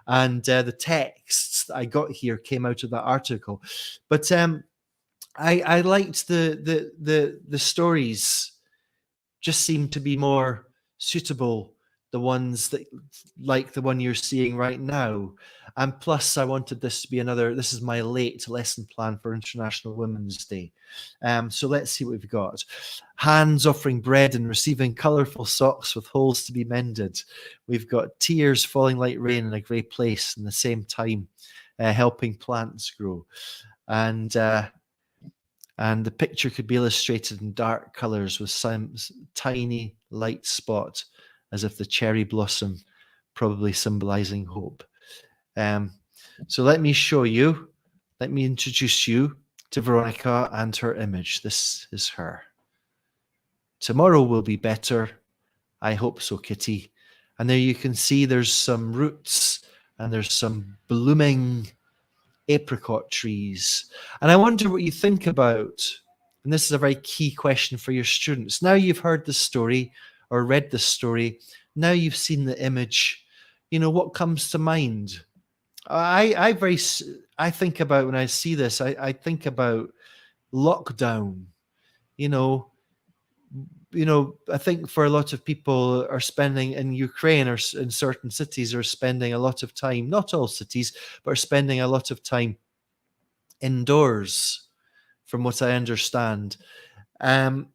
and the texts that I got here came out of that article. But I liked the stories just seem to be more suitable, the ones that like the one you're seeing right now. And plus I wanted this to be this is my late lesson plan for International Women's Day. So let's see what we've got. Hands offering bread and receiving colourful socks with holes to be mended. We've got tears falling like rain in a grey place in the same time, helping plants grow. And the picture could be illustrated in dark colours with some tiny light spot, as if the cherry blossom, probably symbolizing hope. So let me show you, let me introduce you to Veronica and her image. This is her. Tomorrow will be better. I hope so, Kitty. And there you can see there's some roots and there's some blooming apricot trees. And I wonder what you think about, and this is a very key question for your students. Now you've heard the story or read the story, now you've seen the image, what comes to mind? I think about, when I see this, I think about lockdown. I think for a lot of people are spending in Ukraine or in certain cities are spending a lot of time, not all cities, but are spending a lot of time indoors, from what I understand. So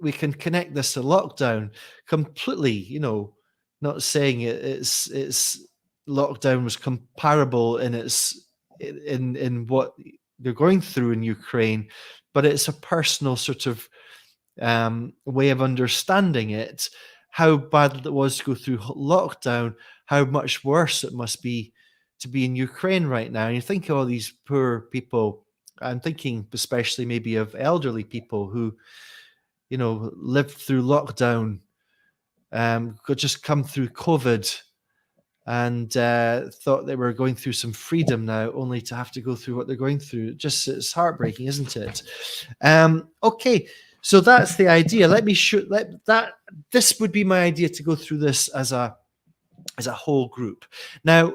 we can connect this to lockdown completely, not saying it's lockdown was comparable in what they're going through in Ukraine, but it's a personal sort of way of understanding it, how bad it was to go through lockdown, how much worse it must be to be in Ukraine right now. And you think of all these poor people. I'm thinking especially maybe of elderly people who, lived through lockdown, could just come through COVID and thought they were going through some freedom now, only to have to go through what they're going through. It's heartbreaking, isn't it? Okay, so that's the idea. This would be my idea, to go through this as a whole group. Now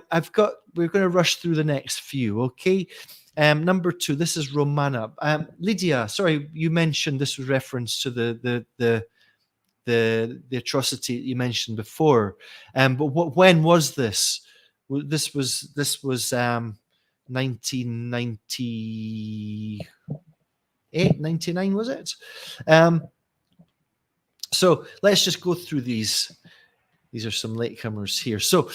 we're going to rush through the next few. Okay. Number 2, this is Romana. Lydia, sorry, you mentioned this was reference to the atrocity that you mentioned before. But when was this? This was 1998, 99, was it? So let's just go through these. These are some latecomers here. So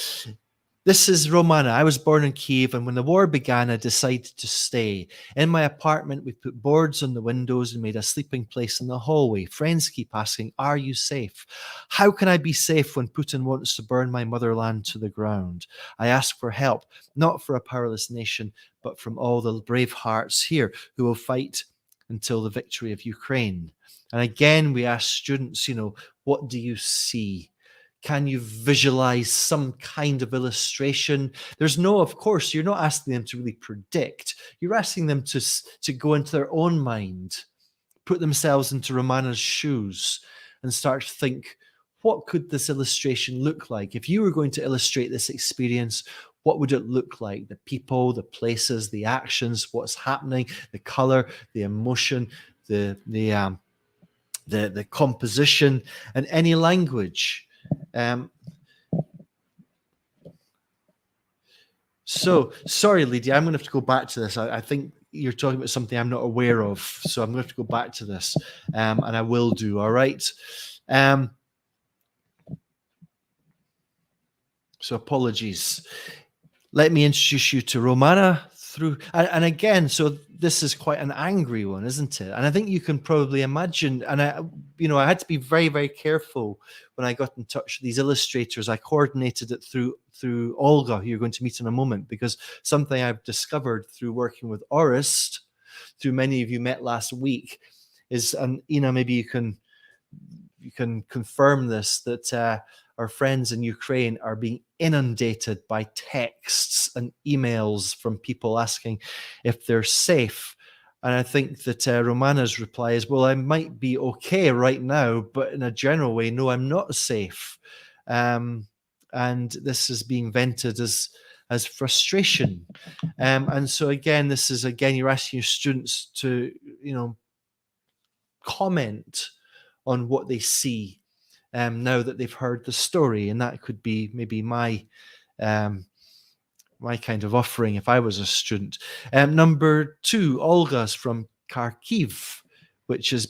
this is Romana. I was born in Kiev, and when the war began, I decided to stay. In my apartment, we put boards on the windows and made a sleeping place in the hallway. Friends keep asking, are you safe? How can I be safe when Putin wants to burn my motherland to the ground? I ask for help, not for a powerless nation, but from all the brave hearts here who will fight until the victory of Ukraine. And again, we ask students, what do you see? Can you visualize some kind of illustration? Of course, you're not asking them to really predict. You're asking them to go into their own mind, put themselves into Romana's shoes, and start to think, what could this illustration look like? If you were going to illustrate this experience, what would it look like? The people, the places, the actions, what's happening, the color, the emotion, the composition, and any language. So, sorry, Lydia, I'm going to have to go back to this. I think you're talking about something I'm not aware of. So I'm going to have to go back to this. And I will do, all right? So apologies. Let me introduce you to Romana through, and again, so this is quite an angry one, isn't it? And I think you can probably imagine, and I had to be very, very careful when I got in touch with these illustrators. I coordinated it through Olga, who you're going to meet in a moment, because something I've discovered through working with Orist, through many of you met last week, is, and Ina, maybe you can confirm this, that our friends in Ukraine are being inundated by texts and emails from people asking if they're safe. And I think that Romana's reply is, well, I might be okay right now, but in a general way, no, I'm not safe. And this is being vented as frustration. And so again, you're asking your students to, comment on what they see now that they've heard the story, and that could be maybe my kind of offering if I was a student. Number 2, Olga's from Kharkiv, which has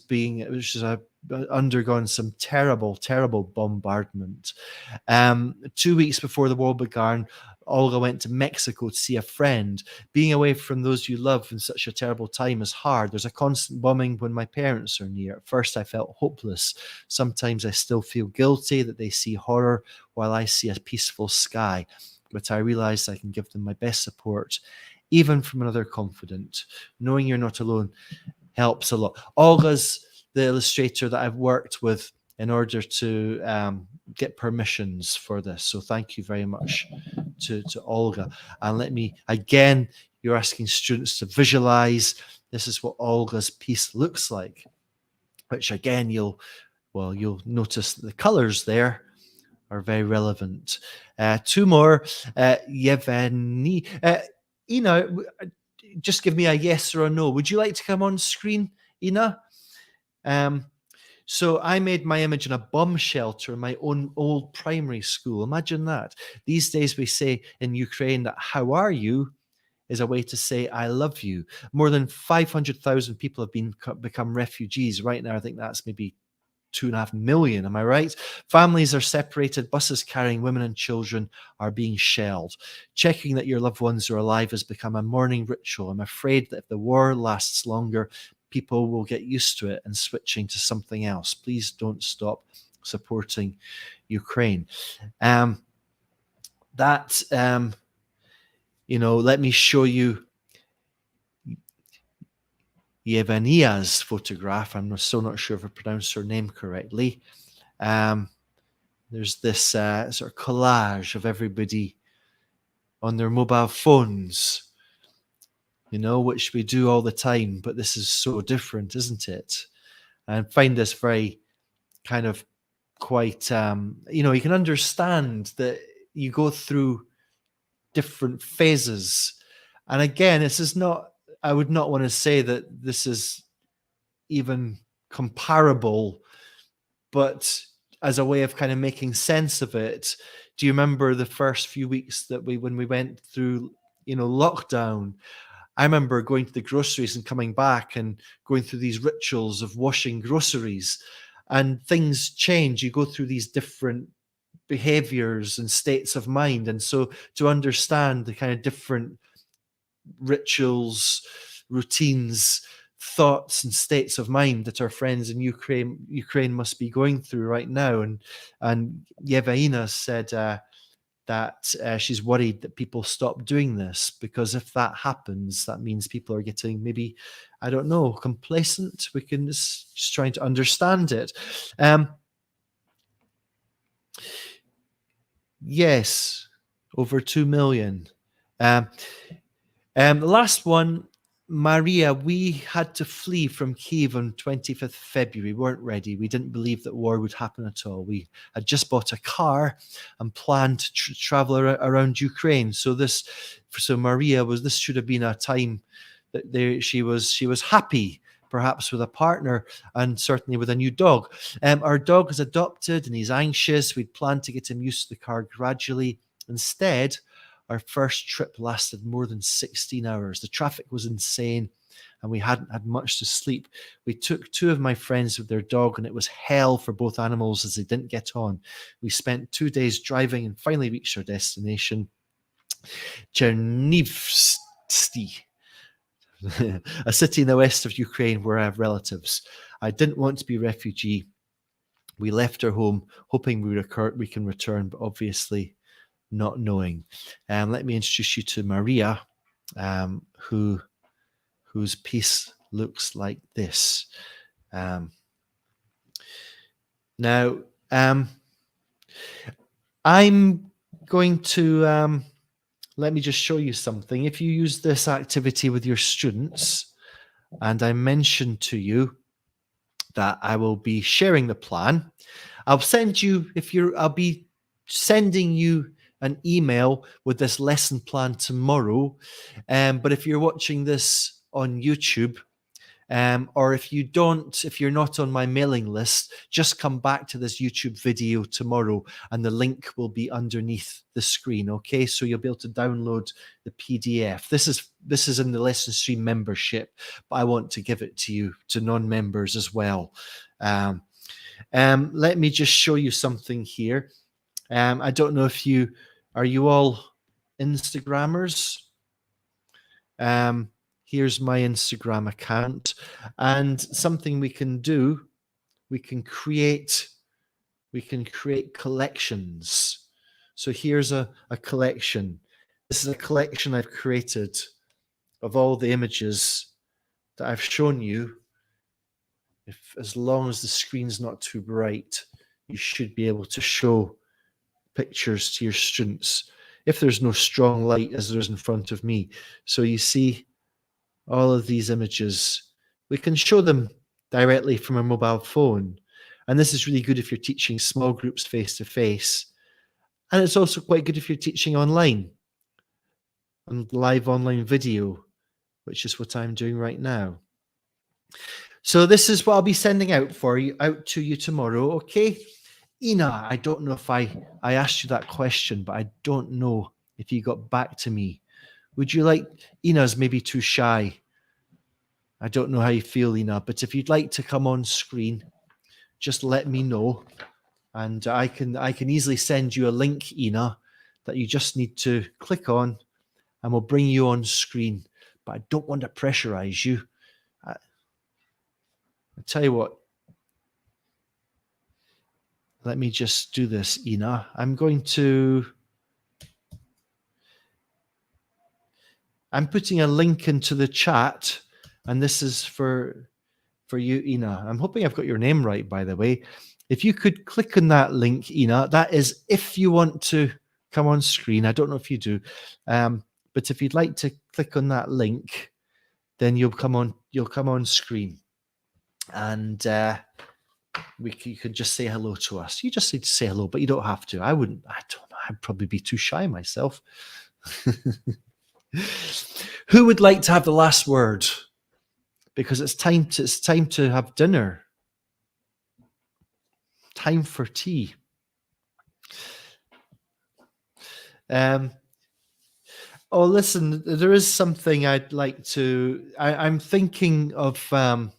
undergone some terrible, terrible bombardment. 2 weeks before the war began, Olga went to Mexico to see a friend. Being away from those you love in such a terrible time is hard. There's a constant bombing when my parents are near. At first, I felt hopeless. Sometimes I still feel guilty that they see horror while I see a peaceful sky. But I realize I can give them my best support, even from another confidant. Knowing you're not alone helps a lot. Olga's the illustrator that I've worked with in order to get permissions for this. So thank you very much to Olga. And let me, again, you're asking students to visualize. This is what Olga's piece looks like, which again, you'll notice that the colors there are very relevant. 2 more, Yevgeny. Ina, just give me a yes or a no. Would you like to come on screen, Ina? So I made my image in a bomb shelter in my own old primary school. Imagine that. These days we say in Ukraine that "how are you" is a way to say "I love you." More than 500,000 people have become refugees. Right now, I think that's maybe 2.5 million. Am I right? Families are separated. Buses carrying women and children are being shelled. Checking that your loved ones are alive has become a morning ritual. I'm afraid that if the war lasts longer, people will get used to it and switching to something else. Please don't stop supporting Ukraine. Let me show you Yevgenia's photograph. I'm still not sure if I pronounced her name correctly. There's this sort of collage of everybody on their mobile phones, which we do all the time, but this is so different, isn't it? And I find this very kind of quite, you can understand that you go through different phases. And again, I would not want to say that this is even comparable, but as a way of kind of making sense of it, do you remember the first few weeks when we went through, lockdown? I remember going to the groceries and coming back and going through these rituals of washing groceries, and things change. You go through these different behaviors and states of mind. And so to understand the kind of different rituals, routines, thoughts and states of mind that our friends in Ukraine must be going through right now. And Yevgenia said that she's worried that people stop doing this, because if that happens, that means people are getting maybe, I don't know, complacent. We can just trying to understand it. Yes, over 2 million. The last one, Maria, we had to flee from Kyiv on 25th February. We weren't ready. We didn't believe that war would happen at all. We had just bought a car and planned to travel around Ukraine. So Maria this should have been a time that she was happy, perhaps with a partner and certainly with a new dog. Our dog is adopted and he's anxious. We'd planned to get him used to the car gradually. Instead, Our first trip lasted more than 16 hours. The traffic was insane and we hadn't had much to sleep. We took two of my friends with their dog and it was hell for both animals as they didn't get on. We spent 2 days driving and finally reached our destination, Chernivtsi, a city in the west of Ukraine where I have relatives. I didn't want to be a refugee. We left our home hoping we can return, but obviously not knowing. Let me introduce you to Maria, whose piece looks like this. Now, I'm going to let me just show you something. If you use this activity with your students, and I mentioned to you that I will be sharing the plan, I'll be sending you an email with this lesson plan tomorrow. But if you're watching this on YouTube, or if you're not on my mailing list, just come back to this YouTube video tomorrow and the link will be underneath the screen. Okay, so you'll be able to download the PDF. This is in the LessonStream membership, but I want to give it to you, to non-members as well. Let me just show you something here. I don't know if are you all Instagrammers? Here's my Instagram account, and something we can do, we can create collections. So here's a collection. This is a collection I've created of all the images that I've shown you. As long as the screen's not too bright, you should be able to show pictures to your students if there's no strong light as there is in front of me. So you see all of these images. We can show them directly from a mobile phone. And this is really good if you're teaching small groups face-to-face. And it's also quite good if you're teaching online, on live online video, which is what I'm doing right now. So this is what I'll be sending out to you tomorrow, okay? Ina, I don't know if I asked you that question, but I don't know if you got back to me. Would you like, Ina's maybe too shy. I don't know how you feel, Ina, but if you'd like to come on screen, just let me know. And I can easily send you a link, Ina, that you just need to click on and we'll bring you on screen. But I don't want to pressurize you. I'll tell you what. Let me just do this, Ina. I'm putting a link into the chat, and this is for you, Ina. I'm hoping I've got your name right, by the way. If you could click on that link, Ina, that is if you want to come on screen. I don't know if you do, but if you'd like to click on that link, then you'll come on screen, and you could just say hello to us. You just need to say hello, but you don't have to. I don't know. I'd probably be too shy myself. Who would like to have the last word? Because it's time to have dinner. Time for tea. Listen, there is something I'd like to. I'm thinking of. I'm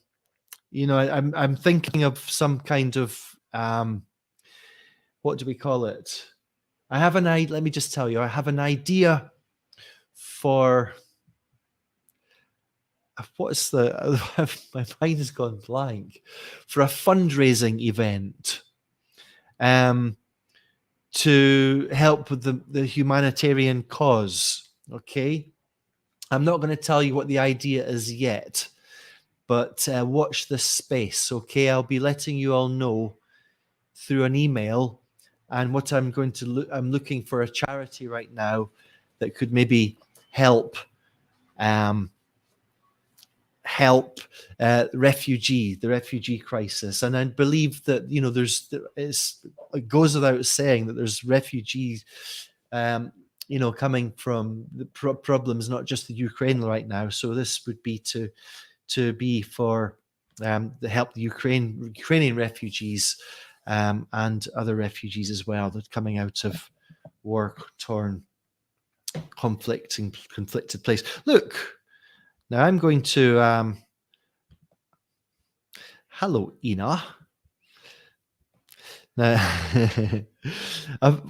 thinking of some kind of. What do we call it? Let me just tell you. I have an idea for. What's my mind has gone blank, for a fundraising event to help with the humanitarian cause. Okay, I'm not going to tell you what the idea is yet, but watch this space. Okay, I'll be letting you all know through an email. And what I'm looking for a charity right now that could maybe help the refugee crisis. And I believe that it goes without saying that there's refugees coming from the problems, not just the Ukraine right now. So this would be to be for to help the Ukrainian refugees and other refugees as well that are coming out of war-torn conflicted place. Look, now I'm going to. Hello, Ina. Now,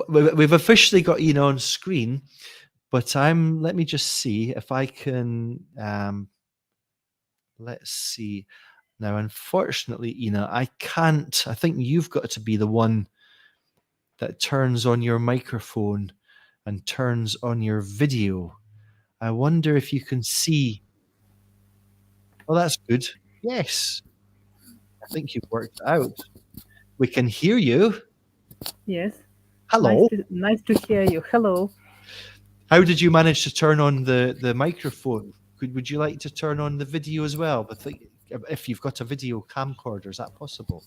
we've officially got Ina on screen, but let me just see if I can. Let's see. Now, unfortunately, Ina, I can't. I think you've got to be the one that turns on your microphone and turns on your video. I wonder if you can see. Oh, that's good. Yes, I think you've worked it out. We can hear you. Yes. Hello. Nice to hear you. Hello. How did you manage to turn on the microphone? Would you like to turn on the video as well? But if you've got a video camcorder, is that possible?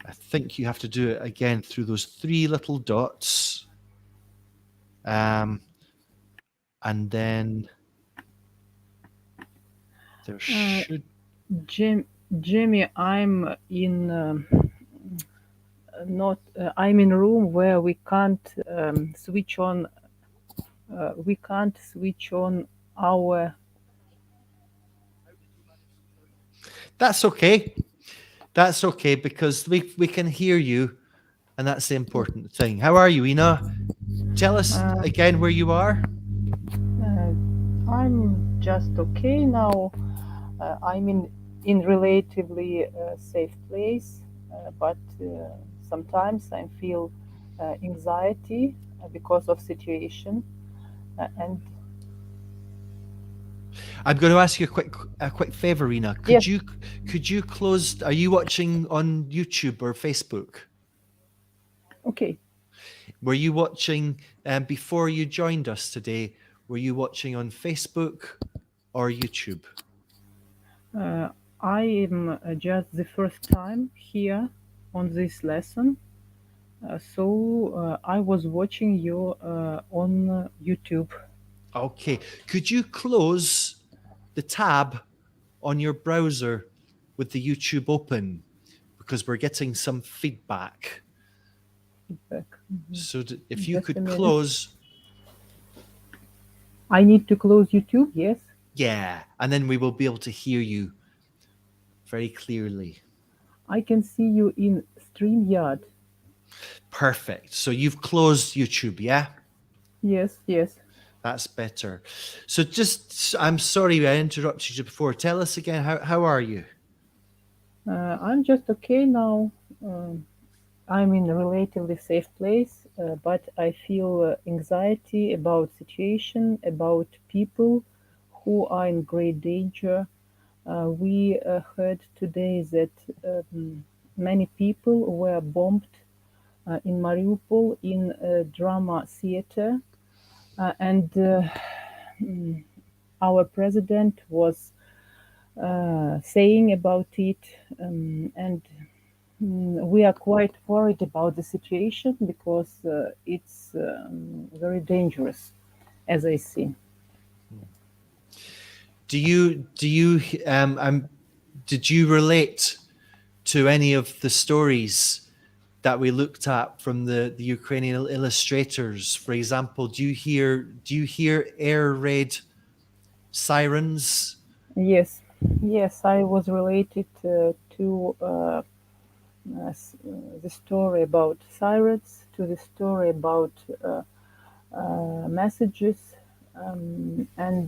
I think you have to do it again through those three little dots. And then there should. Jimmy, I'm in not. I'm in a room where we can't switch on. We can't switch on our. That's okay. That's okay because we can hear you, and that's the important thing. How are you, Ina? Tell us again where you are. I'm just okay now. I'm in relatively safe place, but sometimes I feel anxiety because of situation and I'm going to ask you a quick favor, Ina. yes. Could you close? Are you watching on YouTube or Facebook? Okay. Were you watching before you joined us today? Were you watching on Facebook or YouTube? I am just the first time here on this lesson, so I was watching you on YouTube. Okay. Could you close the tab on your browser with the YouTube open? Because we're getting some feedback. Feedback. So if you Just a could minute. close. I need to close YouTube, yes? Yeah. And then we will be able to hear you very clearly. I can see you in StreamYard. Perfect. So you've closed YouTube, yeah? Yes, yes. That's better. So I'm sorry I interrupted you before. Tell us again, how are you? I'm just okay now. I'm in a relatively safe place, but I feel anxiety about situation, about people who are in great danger. We heard today that many people were bombed in Mariupol in a drama theater, and our president was saying about it, and we are quite worried about the situation because it's very dangerous, as I see. Do you did you relate to any of the stories that we looked at from the Ukrainian illustrators? For example, do you hear air raid sirens? Yes, yes, I was related to the story about sirens, to the story about messages, and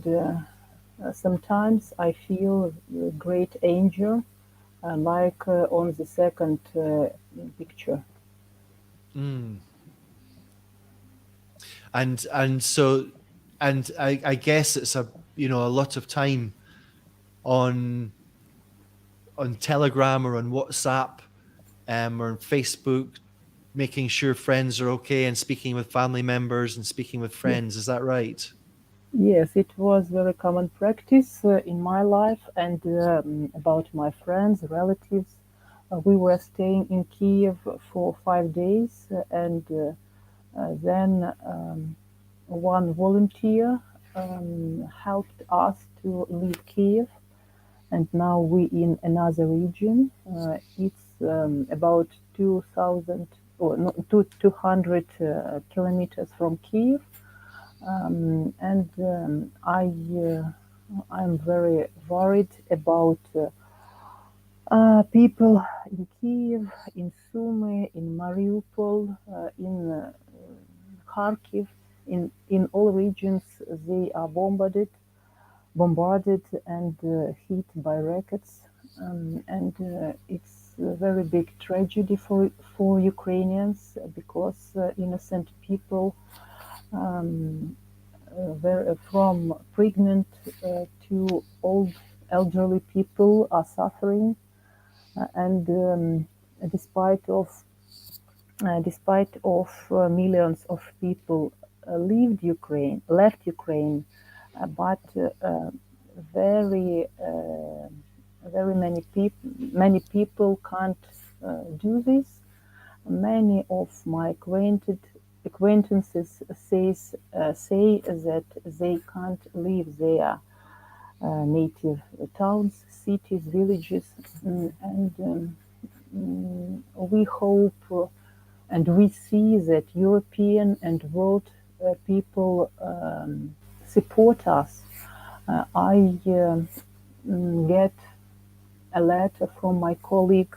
sometimes I feel great anger, like on the second picture. Mm. And so I guess it's a lot of time on Telegram or on WhatsApp or on Facebook, making sure friends are okay and speaking with family members and speaking with Yes, friends. Is that right? yes, it was very common practice in my life and about my friends, relatives. We were staying in Kiev for 5 days, and then one volunteer helped us to leave Kiev, and now we in another region. It's about 2,000 or no, 200 kilometers from Kiev. And I'm very worried about people in Kiev, in Sumy, in Mariupol, in Kharkiv, in all regions. They are bombarded and hit by rockets, and it's a very big tragedy for Ukrainians because innocent people, from pregnant to old elderly people, are suffering, and despite of millions of people left Ukraine, but very very many people can't do this. Many of my acquaintances say that they can't leave their native towns, cities, villages, and we hope and we see that European and world people support us. I get a letter from my colleague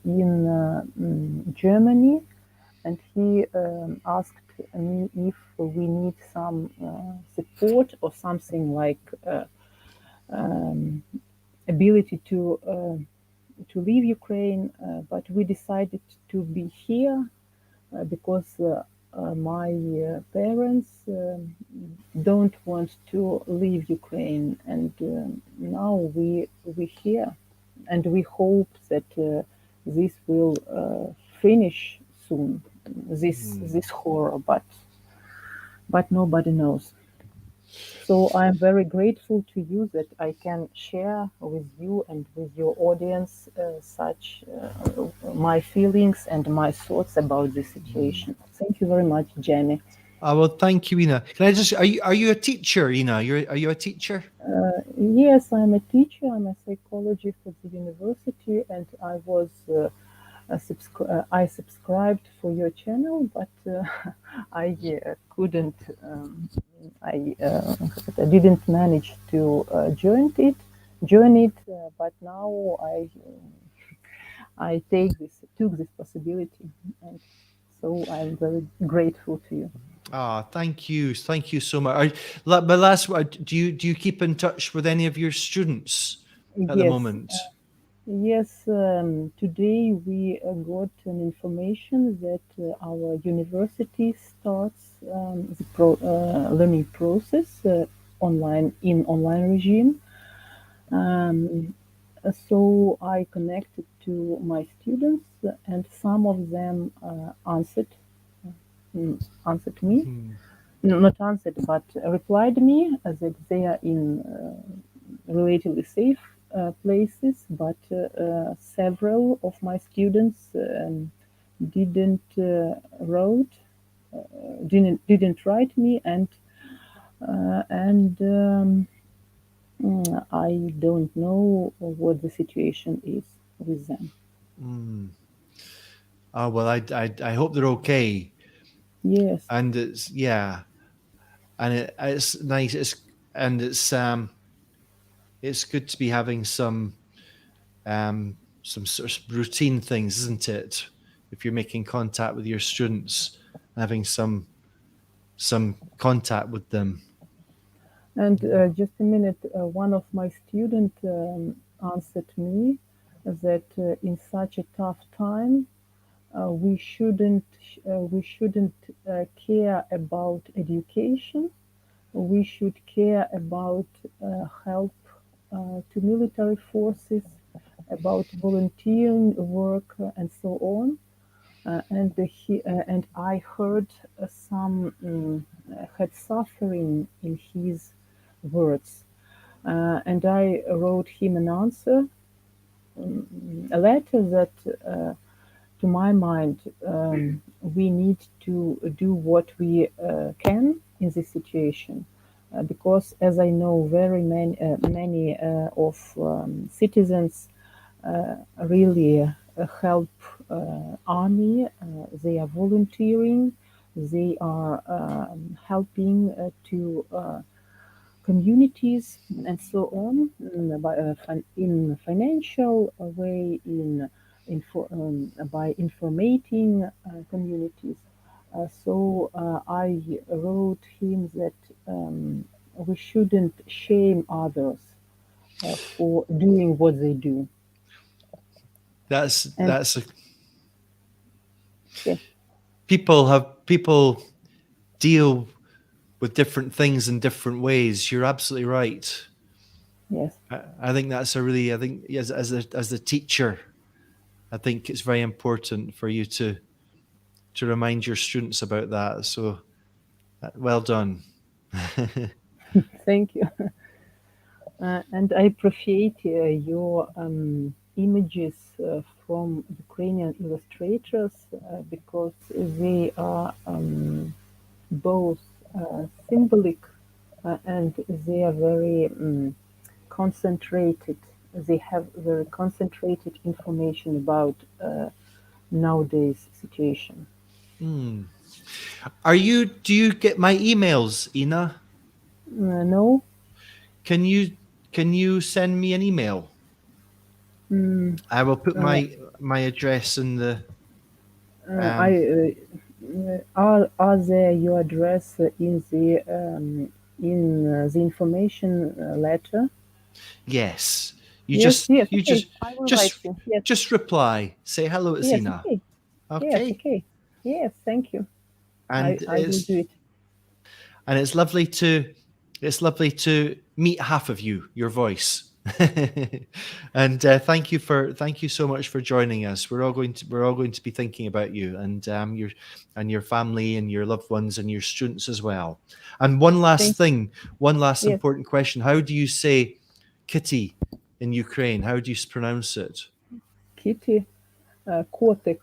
in Germany, and he asked me if we need some support or something like ability to leave Ukraine, but we decided to be here because my parents don't want to leave Ukraine, and now we here, and we hope that this will finish soon. This horror, but nobody knows. So I'm very grateful to you that I can share with you and with your audience such my feelings and my thoughts about this situation. Thank you very much, Jenny. Well, thank you, Ina. Can I just, are you a teacher, Ina? Are you a teacher? Yes, I'm a teacher. I'm a psychologist at the university, and I subscribed for your channel, but I couldn't. I didn't manage to join it. But now I took this possibility, and so I'm very grateful to you. Thank you so much. My last word. Do you keep in touch with any of your students at the Yes, moment? yes. Today we got an information that our university starts learning process online regime. Um, so I connected to my students, and some of them answered me. No, not answered, but replied me that they are in relatively safe places. But several of my students didn't wrote didn't write me, and I don't know what the situation is with them. Well, I hope they're okay. Yes, And it's nice. It's good to be having some sort of routine things, isn't it? If you're making contact with your students, having some contact with them. and just a minute. One of my students answered me that in such a tough time, we shouldn't care about education. We should care about help to military forces, about volunteering work, and so on. And I heard some had suffering in his words, and I wrote him an answer, a letter that, to my mind, we need to do what we can in this situation, because, as I know, very many of citizens really help army. They are volunteering. They are helping to communities and so on, in financial way, by informating communities. I wrote him that we shouldn't shame others for doing what they do. That's And that's a, yes, people deal with different things in different ways. You're absolutely right. yes, I think that's a really, I think as a teacher, I think it's very important for you to remind your students about that. So well done. thank you. And I appreciate your images from Ukrainian illustrators because they are both symbolic and they are very concentrated. They have very concentrated information about nowadays situation. Hmm. Do you get my emails, Ina? No, Can you can you send me an email? mm, I will put uh, my address in the I um are there your address in the information letter? yes. Yes, yes, You okay. I will write just you. Yes, just reply. Say hello, it's yes, Ina. okay. Yes, Okay. okay. Yes, thank you. And I will do it. it's lovely to meet half of you, your voice. And thank you so much for joining us. We're all going to be thinking about you and your family and your loved ones and your students as well. And Thank one last yes. important question: how do you say kitty in Ukraine? How do you pronounce it? Kitty, kotik,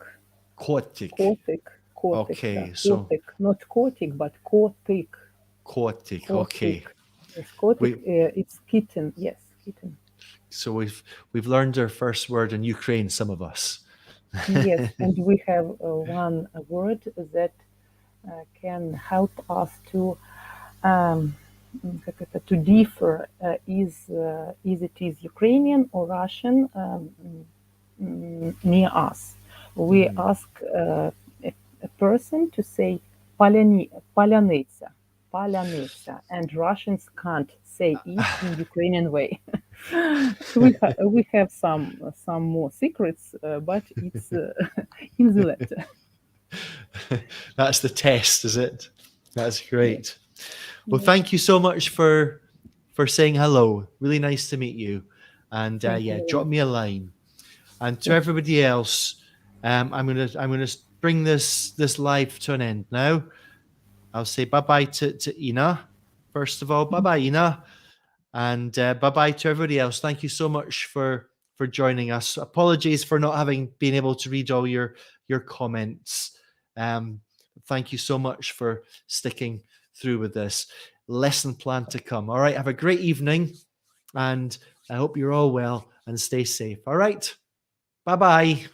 Kotik. kotik, kotik, yeah. Okay, so Kotik, not kotik, but kotik, kotik. kotik. Okay, Yes, kotik, we it's kitten. Yes, kitten. so we've learned our first word in Ukraine. Some of us. Yes, and we have one word that can help us um, to differ is it is Ukrainian or Russian near us. We Hmm. ask a person to say "paляниця," "paляниця," and Russians can't say it in Ukrainian way. We have some more secrets, but it's in the letter. That's the test, is it? That's Yes, great. Well, yes. thank you so much for saying hello. Really nice to meet you. And Thank you yeah, very drop much. me a line. And to Yes. everybody else, I'm gonna bring this live to an end now. I'll say bye bye to Ina. First of all, bye bye Ina, and bye bye to everybody else. Thank you so much for joining us. Apologies for not having been able to read all your comments. Um, thank you so much for sticking through with this lesson plan to come. All right, have a great evening, and I hope you're all well and stay safe. All right, bye bye.